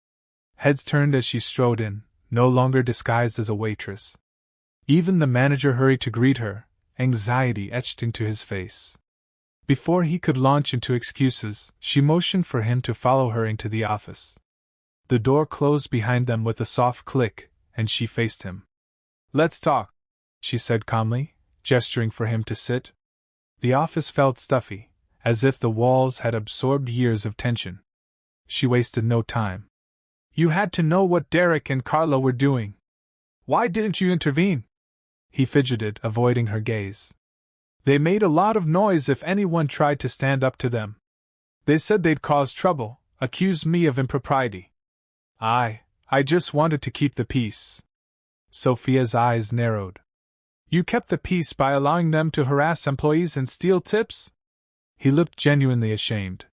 Heads turned as she strode in, no longer disguised as a waitress. Even the manager hurried to greet her, anxiety etched into his face. Before he could launch into excuses, she motioned for him to follow her into the office. The door closed behind them with a soft click, and she faced him. "Let's talk," she said calmly, gesturing for him to sit. The office felt stuffy, as if the walls had absorbed years of tension. She wasted no time. "You had to know what Derek and Carla were doing. Why didn't you intervene?" He fidgeted, avoiding her gaze. "They made a lot of noise if anyone tried to stand up to them. They said they'd cause trouble, accused me of impropriety. I just wanted to keep the peace." Sophia's eyes narrowed. "You kept the peace by allowing them to harass employees and steal tips?" He looked genuinely ashamed.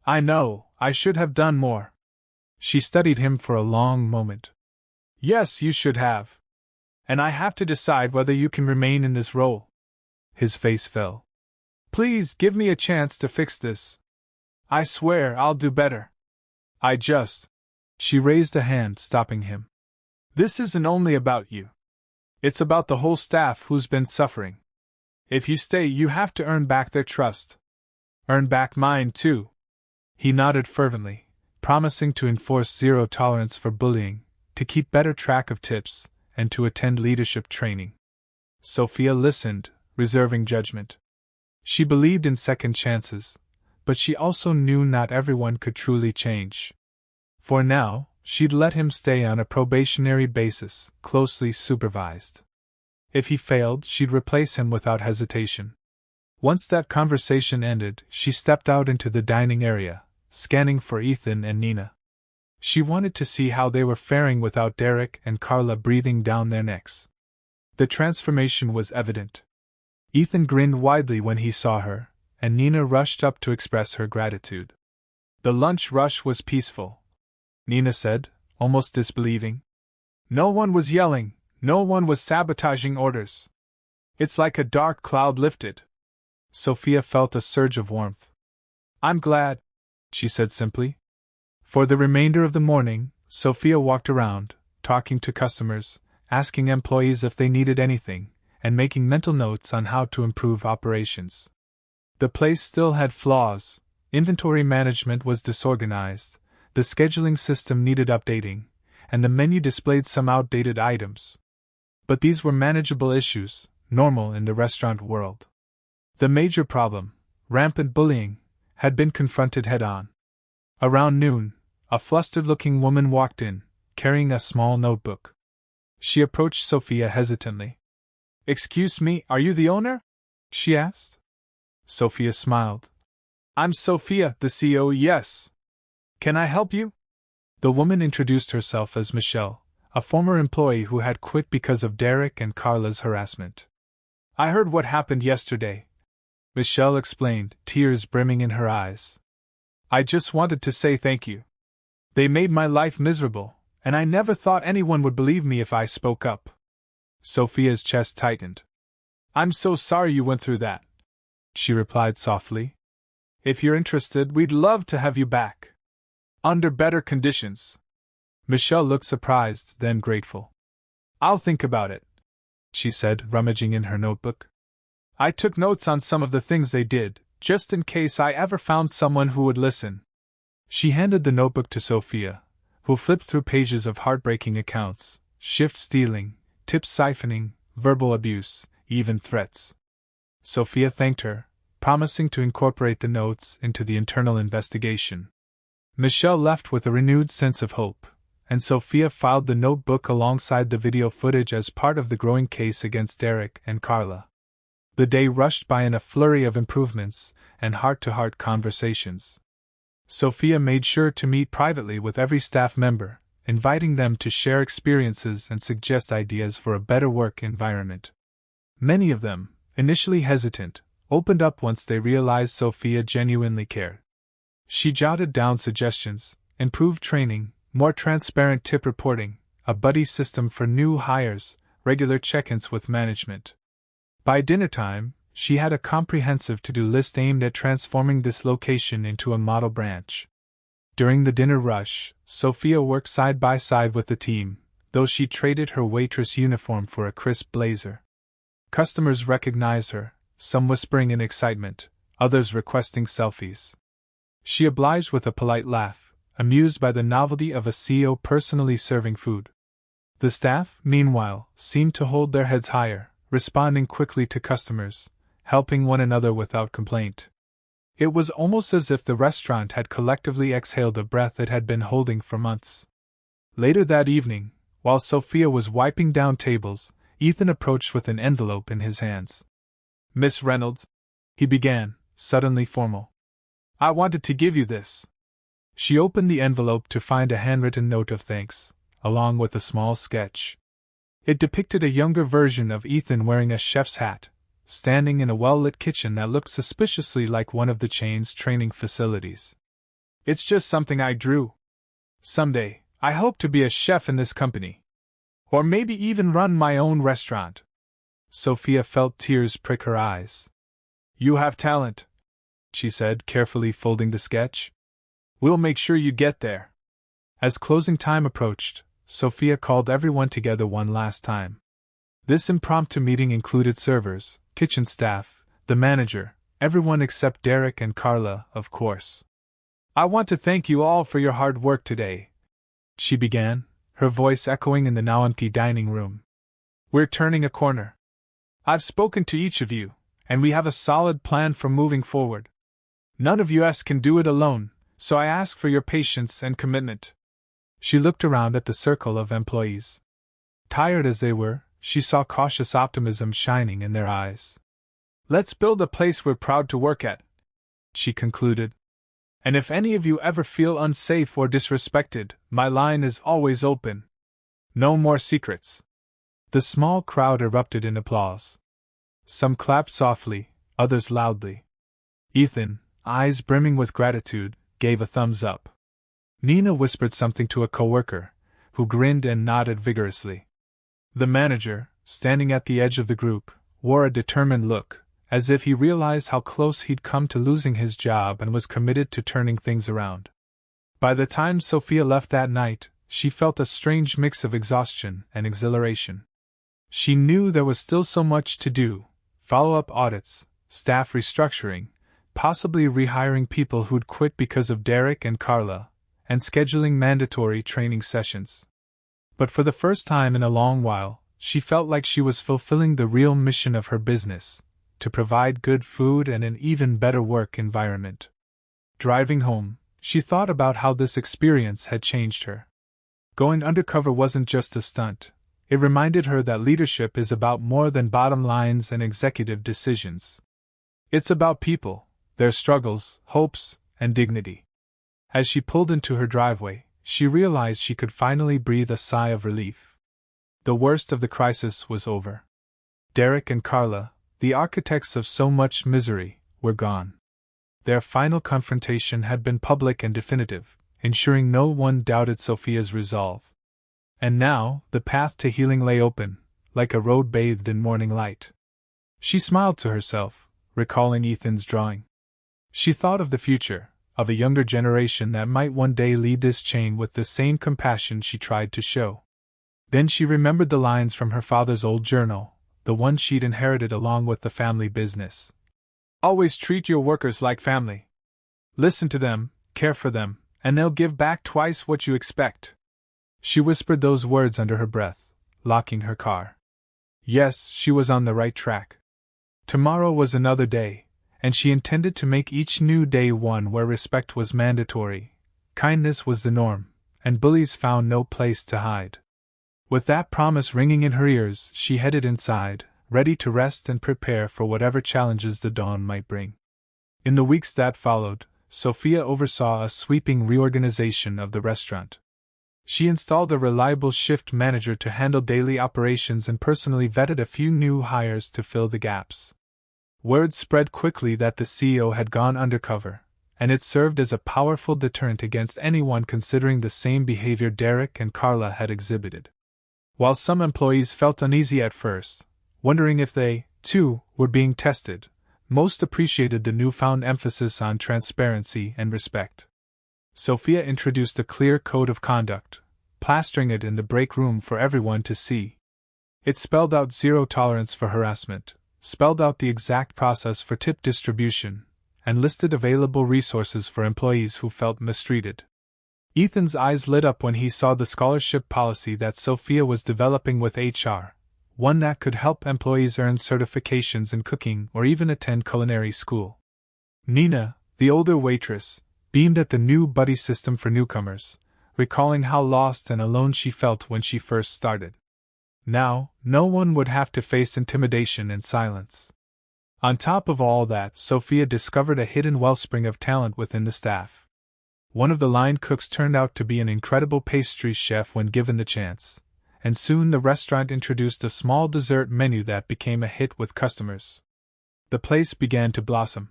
"I know, I should have done more." She studied him for a long moment. "Yes, you should have. And I have to decide whether you can remain in this role." His face fell. "Please give me a chance to fix this. I swear I'll do better. She raised a hand, stopping him. "This isn't only about you. It's about the whole staff who's been suffering. If you stay, you have to earn back their trust. Earn back mine, too." He nodded fervently, promising to enforce zero tolerance for bullying, to keep better track of tips, and to attend leadership training. Sophia listened, reserving judgment. She believed in second chances, but she also knew not everyone could truly change. For now, she'd let him stay on a probationary basis, closely supervised. If he failed, she'd replace him without hesitation. Once that conversation ended, she stepped out into the dining area, scanning for Ethan and Nina. She wanted to see how they were faring without Derek and Carla breathing down their necks. The transformation was evident. Ethan grinned widely when he saw her, and Nina rushed up to express her gratitude. "The lunch rush was peaceful," Nina said, almost disbelieving. "No one was yelling, no one was sabotaging orders. It's like a dark cloud lifted." Sophia felt a surge of warmth. I'm glad, she said simply. For the remainder of the morning, Sophia walked around, talking to customers, asking employees if they needed anything, and making mental notes on how to improve operations. The place still had flaws. Inventory management was disorganized, the scheduling system needed updating, and the menu displayed some outdated items. But these were manageable issues, normal in the restaurant world. The major problem, rampant bullying, had been confronted head-on. Around noon, a flustered-looking woman walked in, carrying a small notebook. She approached Sophia hesitantly. "Excuse me, are you the owner?" she asked. Sophia smiled. "I'm Sophia, the CEO, yes. Can I help you?" The woman introduced herself as Michelle, a former employee who had quit because of Derek and Carla's harassment. "I heard what happened yesterday," Michelle explained, tears brimming in her eyes. "I just wanted to say thank you. They made my life miserable, and I never thought anyone would believe me if I spoke up." Sophia's chest tightened. "I'm so sorry you went through that," she replied softly. "If you're interested, we'd love to have you back. Under better conditions." Michelle looked surprised, then grateful. "I'll think about it," she said, rummaging in her notebook. "I took notes on some of the things they did, just in case I ever found someone who would listen." She handed the notebook to Sophia, who flipped through pages of heartbreaking accounts, shift stealing, tip siphoning, verbal abuse, even threats. Sophia thanked her, promising to incorporate the notes into the internal investigation. Michelle left with a renewed sense of hope, and Sophia filed the notebook alongside the video footage as part of the growing case against Derek and Carla. The day rushed by in a flurry of improvements and heart-to-heart conversations. Sophia made sure to meet privately with every staff member, inviting them to share experiences and suggest ideas for a better work environment. Many of them, initially hesitant, opened up once they realized Sophia genuinely cared. She jotted down suggestions: improved training, more transparent tip reporting, a buddy system for new hires, regular check-ins with management. By dinner time, she had a comprehensive to-do list aimed at transforming this location into a model branch. During the dinner rush, Sophia worked side by side with the team, though she traded her waitress uniform for a crisp blazer. Customers recognized her, some whispering in excitement, others requesting selfies. She obliged with a polite laugh, amused by the novelty of a CEO personally serving food. The staff, meanwhile, seemed to hold their heads higher, responding quickly to customers, helping one another without complaint. It was almost as if the restaurant had collectively exhaled a breath it had been holding for months. Later that evening, while Sophia was wiping down tables, Ethan approached with an envelope in his hands. "Miss Reynolds," he began, suddenly formal, "I wanted to give you this." She opened the envelope to find a handwritten note of thanks, along with a small sketch. It depicted a younger version of Ethan wearing a chef's hat, standing in a well-lit kitchen that looked suspiciously like one of the chain's training facilities. "It's just something I drew. Someday, I hope to be a chef in this company. Or maybe even run my own restaurant." Sophia felt tears prick her eyes. "You have talent," she said, carefully folding the sketch. "We'll make sure you get there." As closing time approached, Sophia called everyone together one last time. This impromptu meeting included servers, kitchen staff, the manager, everyone except Derek and Carla, of course. "I want to thank you all for your hard work today," she began, her voice echoing in the now empty dining room. "We're turning a corner. I've spoken to each of you, and we have a solid plan for moving forward. None of us can do it alone, so I ask for your patience and commitment." She looked around at the circle of employees. Tired as they were, she saw cautious optimism shining in their eyes. "Let's build a place we're proud to work at," she concluded. "And if any of you ever feel unsafe or disrespected, my line is always open. No more secrets." The small crowd erupted in applause. Some clapped softly, others loudly. Ethan, eyes brimming with gratitude, gave a thumbs up. Nina whispered something to a coworker, who grinned and nodded vigorously. The manager, standing at the edge of the group, wore a determined look, as if he realized how close he'd come to losing his job and was committed to turning things around. By the time Sophia left that night, she felt a strange mix of exhaustion and exhilaration. She knew there was still so much to do: follow-up audits, staff restructuring, possibly rehiring people who'd quit because of Derek and Carla, and scheduling mandatory training sessions. But for the first time in a long while, she felt like she was fulfilling the real mission of her business: to provide good food and an even better work environment. Driving home, she thought about how this experience had changed her. Going undercover wasn't just a stunt. It reminded her that leadership is about more than bottom lines and executive decisions. It's about people, their struggles, hopes, and dignity. As she pulled into her driveway, she realized she could finally breathe a sigh of relief. The worst of the crisis was over. Derek and Carla, the architects of so much misery, were gone. Their final confrontation had been public and definitive, ensuring no one doubted Sophia's resolve. And now, the path to healing lay open, like a road bathed in morning light. She smiled to herself, recalling Ethan's drawing. She thought of the future, of a younger generation that might one day lead this chain with the same compassion she tried to show. Then she remembered the lines from her father's old journal, the one she'd inherited along with the family business. Always treat your workers like family. Listen to them, care for them, and they'll give back twice what you expect. She whispered those words under her breath, locking her car. Yes, she was on the right track. Tomorrow was another day, and she intended to make each new day one where respect was mandatory, kindness was the norm, and bullies found no place to hide. With that promise ringing in her ears, she headed inside, ready to rest and prepare for whatever challenges the dawn might bring. In the weeks that followed, Sophia oversaw a sweeping reorganization of the restaurant. She installed a reliable shift manager to handle daily operations and personally vetted a few new hires to fill the gaps. Word spread quickly that the CEO had gone undercover, and it served as a powerful deterrent against anyone considering the same behavior Derek and Carla had exhibited. While some employees felt uneasy at first, wondering if they, too, were being tested, most appreciated the newfound emphasis on transparency and respect. Sophia introduced a clear code of conduct, plastering it in the break room for everyone to see. It spelled out zero tolerance for harassment, spelled out the exact process for tip distribution, and listed available resources for employees who felt mistreated. Ethan's eyes lit up when he saw the scholarship policy that Sophia was developing with HR, one that could help employees earn certifications in cooking or even attend culinary school. Nina, the older waitress, beamed at the new buddy system for newcomers, recalling how lost and alone she felt when she first started. Now, no one would have to face intimidation and silence. On top of all that, Sophia discovered a hidden wellspring of talent within the staff. One of the line cooks turned out to be an incredible pastry chef when given the chance, and soon the restaurant introduced a small dessert menu that became a hit with customers. The place began to blossom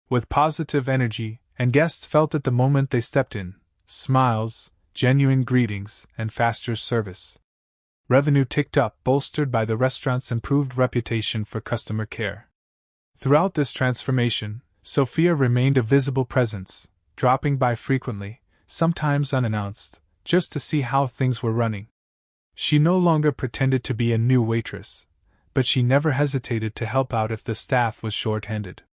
with positive energy, and guests felt it the moment they stepped in: smiles, genuine greetings, and faster service. Revenue ticked up, bolstered by the restaurant's improved reputation for customer care. Throughout this transformation, Sophia remained a visible presence, dropping by frequently, sometimes unannounced, just to see how things were running. She no longer pretended to be a new waitress, but she never hesitated to help out if the staff was short-handed.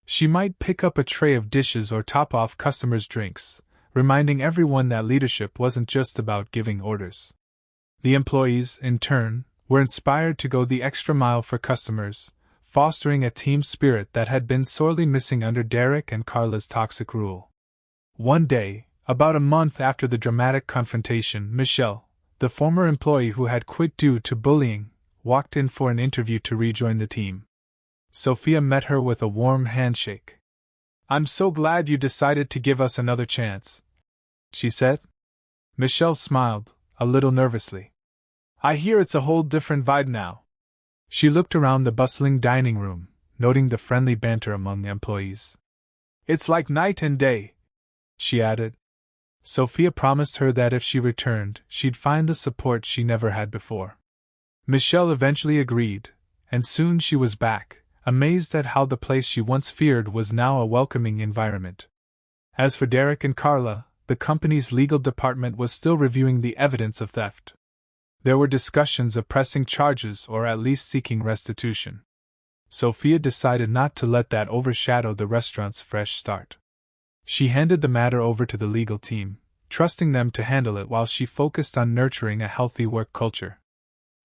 She might pick up a tray of dishes or top off customers' drinks, reminding everyone that leadership wasn't just about giving orders. The employees, in turn, were inspired to go the extra mile for customers, fostering a team spirit that had been sorely missing under Derek and Carla's toxic rule. One day, about a month after the dramatic confrontation, Michelle, the former employee who had quit due to bullying, walked in for an interview to rejoin the team. Sophia met her with a warm handshake. "I'm so glad you decided to give us another chance," she said. Michelle smiled, a little nervously. "I hear it's a whole different vibe now." She looked around the bustling dining room, noting the friendly banter among the employees. "It's like night and day," she added. Sophia promised her that if she returned, she'd find the support she never had before. Michelle eventually agreed, and soon she was back, amazed at how the place she once feared was now a welcoming environment. As for Derek and Carla, the company's legal department was still reviewing the evidence of theft. There were discussions of pressing charges or at least seeking restitution. Sophia decided not to let that overshadow the restaurant's fresh start. She handed the matter over to the legal team, trusting them to handle it while she focused on nurturing a healthy work culture.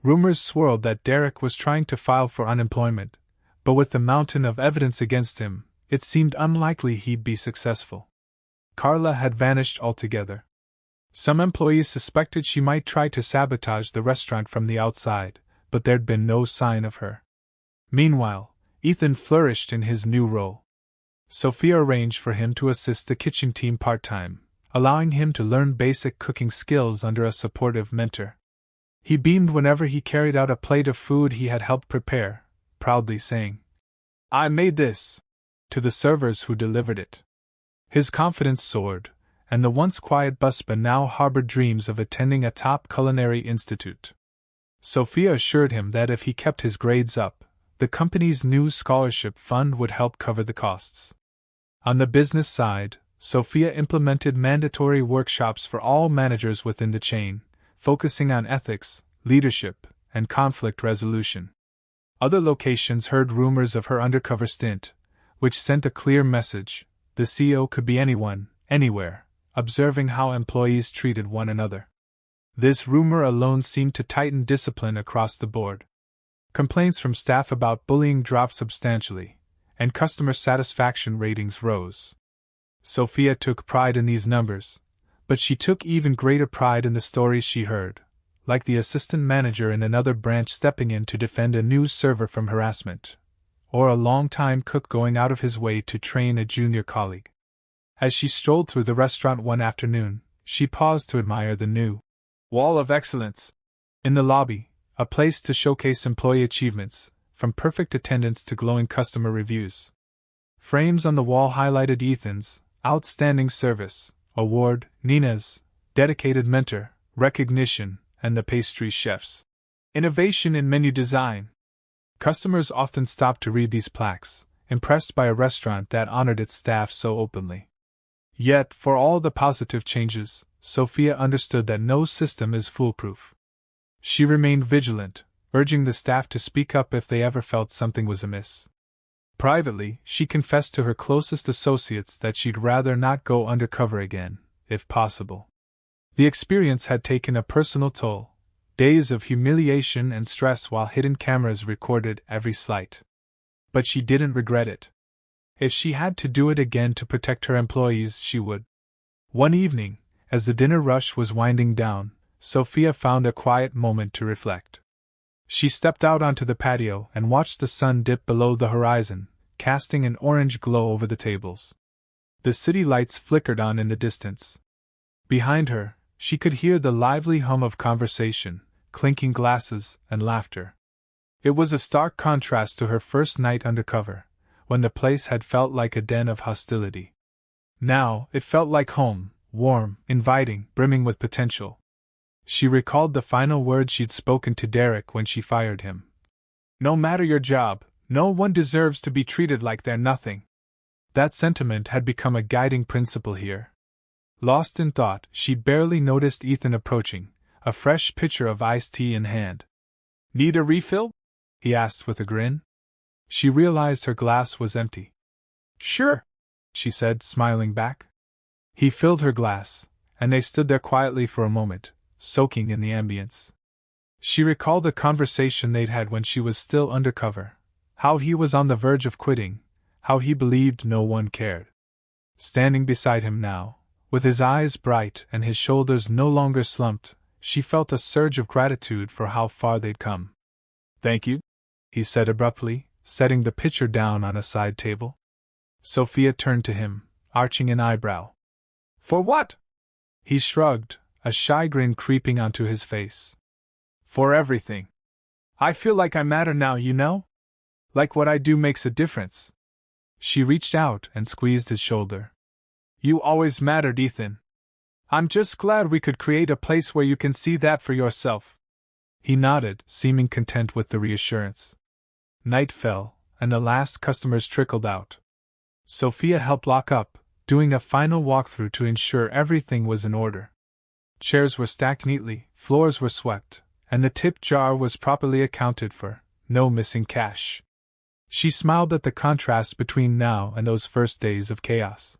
Rumors swirled that Derek was trying to file for unemployment, but with the mountain of evidence against him, it seemed unlikely he'd be successful. Carla had vanished altogether. Some employees suspected she might try to sabotage the restaurant from the outside, but there'd been no sign of her. Meanwhile, Ethan flourished in his new role. Sophia arranged for him to assist the kitchen team part-time, allowing him to learn basic cooking skills under a supportive mentor. He beamed whenever he carried out a plate of food he had helped prepare, proudly saying, "I made this," to the servers who delivered it. His confidence soared, and the once quiet busman now harbored dreams of attending a top culinary institute. Sophia assured him that if he kept his grades up, the company's new scholarship fund would help cover the costs. On the business side, Sophia implemented mandatory workshops for all managers within the chain, focusing on ethics, leadership, and conflict resolution. Other locations heard rumors of her undercover stint, which sent a clear message: the CEO could be anyone, anywhere, observing how employees treated one another. This rumor alone seemed to tighten discipline across the board. Complaints from staff about bullying dropped substantially, and customer satisfaction ratings rose. Sophia took pride in these numbers, but she took even greater pride in the stories she heard, like the assistant manager in another branch stepping in to defend a new server from harassment, or a longtime cook going out of his way to train a junior colleague. As she strolled through the restaurant one afternoon, she paused to admire the new Wall of Excellence in the lobby, a place to showcase employee achievements, from perfect attendance to glowing customer reviews. Frames on the wall highlighted Ethan's Outstanding Service Award, Nina's Dedicated Mentor recognition, and the pastry chef's Innovation in Menu Design. Customers often stopped to read these plaques, impressed by a restaurant that honored its staff so openly. Yet, for all the positive changes, Sophia understood that no system is foolproof. She remained vigilant, urging the staff to speak up if they ever felt something was amiss. Privately, she confessed to her closest associates that she'd rather not go undercover again, if possible. The experience had taken a personal toll, days of humiliation and stress while hidden cameras recorded every slight. But she didn't regret it. If she had to do it again to protect her employees, she would. One evening, as the dinner rush was winding down, Sophia found a quiet moment to reflect. She stepped out onto the patio and watched the sun dip below the horizon, casting an orange glow over the tables. The city lights flickered on in the distance. Behind her, she could hear the lively hum of conversation, clinking glasses, and laughter. It was a stark contrast to her first night undercover, when the place had felt like a den of hostility. Now, it felt like home, warm, inviting, brimming with potential. She recalled the final words she'd spoken to Derek when she fired him. "No matter your job, no one deserves to be treated like they're nothing." That sentiment had become a guiding principle here. Lost in thought, she barely noticed Ethan approaching, a fresh pitcher of iced tea in hand. "Need a refill?" he asked with a grin. She realized her glass was empty. "Sure," she said, smiling back. He filled her glass, and they stood there quietly for a moment, soaking in the ambience. She recalled the conversation they'd had when she was still undercover, how he was on the verge of quitting, how he believed no one cared. Standing beside him now, with his eyes bright and his shoulders no longer slumped, she felt a surge of gratitude for how far they'd come. "Thank you," he said abruptly, setting the pitcher down on a side table. Sophia turned to him, arching an eyebrow. "For what?" He shrugged, a shy grin creeping onto his face. "For everything. I feel like I matter now, you know? Like what I do makes a difference." She reached out and squeezed his shoulder. "You always mattered, Ethan. I'm just glad we could create a place where you can see that for yourself." He nodded, seeming content with the reassurance. Night fell, and the last customers trickled out. Sophia helped lock up, doing a final walkthrough to ensure everything was in order. Chairs were stacked neatly, floors were swept, and the tip jar was properly accounted for, no missing cash. She smiled at the contrast between now and those first days of chaos.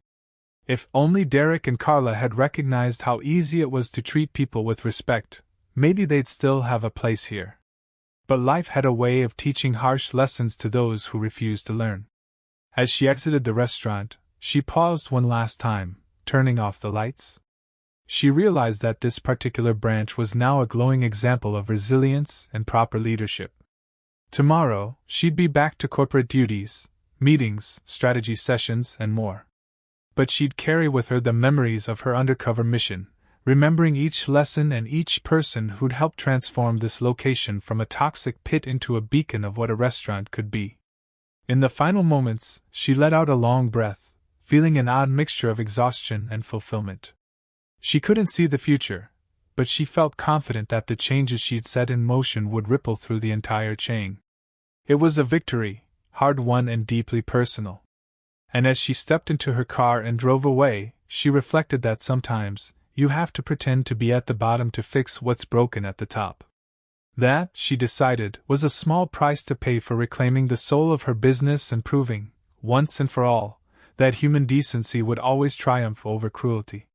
If only Derek and Carla had recognized how easy it was to treat people with respect, maybe they'd still have a place here. But life had a way of teaching harsh lessons to those who refused to learn. As she exited the restaurant, she paused one last time, turning off the lights. She realized that this particular branch was now a glowing example of resilience and proper leadership. Tomorrow, she'd be back to corporate duties, meetings, strategy sessions, and more. But she'd carry with her the memories of her undercover mission, remembering each lesson and each person who'd helped transform this location from a toxic pit into a beacon of what a restaurant could be. In the final moments, she let out a long breath, feeling an odd mixture of exhaustion and fulfillment. She couldn't see the future, but she felt confident that the changes she'd set in motion would ripple through the entire chain. It was a victory, hard-won and deeply personal. And as she stepped into her car and drove away, she reflected that sometimes, you have to pretend to be at the bottom to fix what's broken at the top. That, she decided, was a small price to pay for reclaiming the soul of her business and proving, once and for all, that human decency would always triumph over cruelty.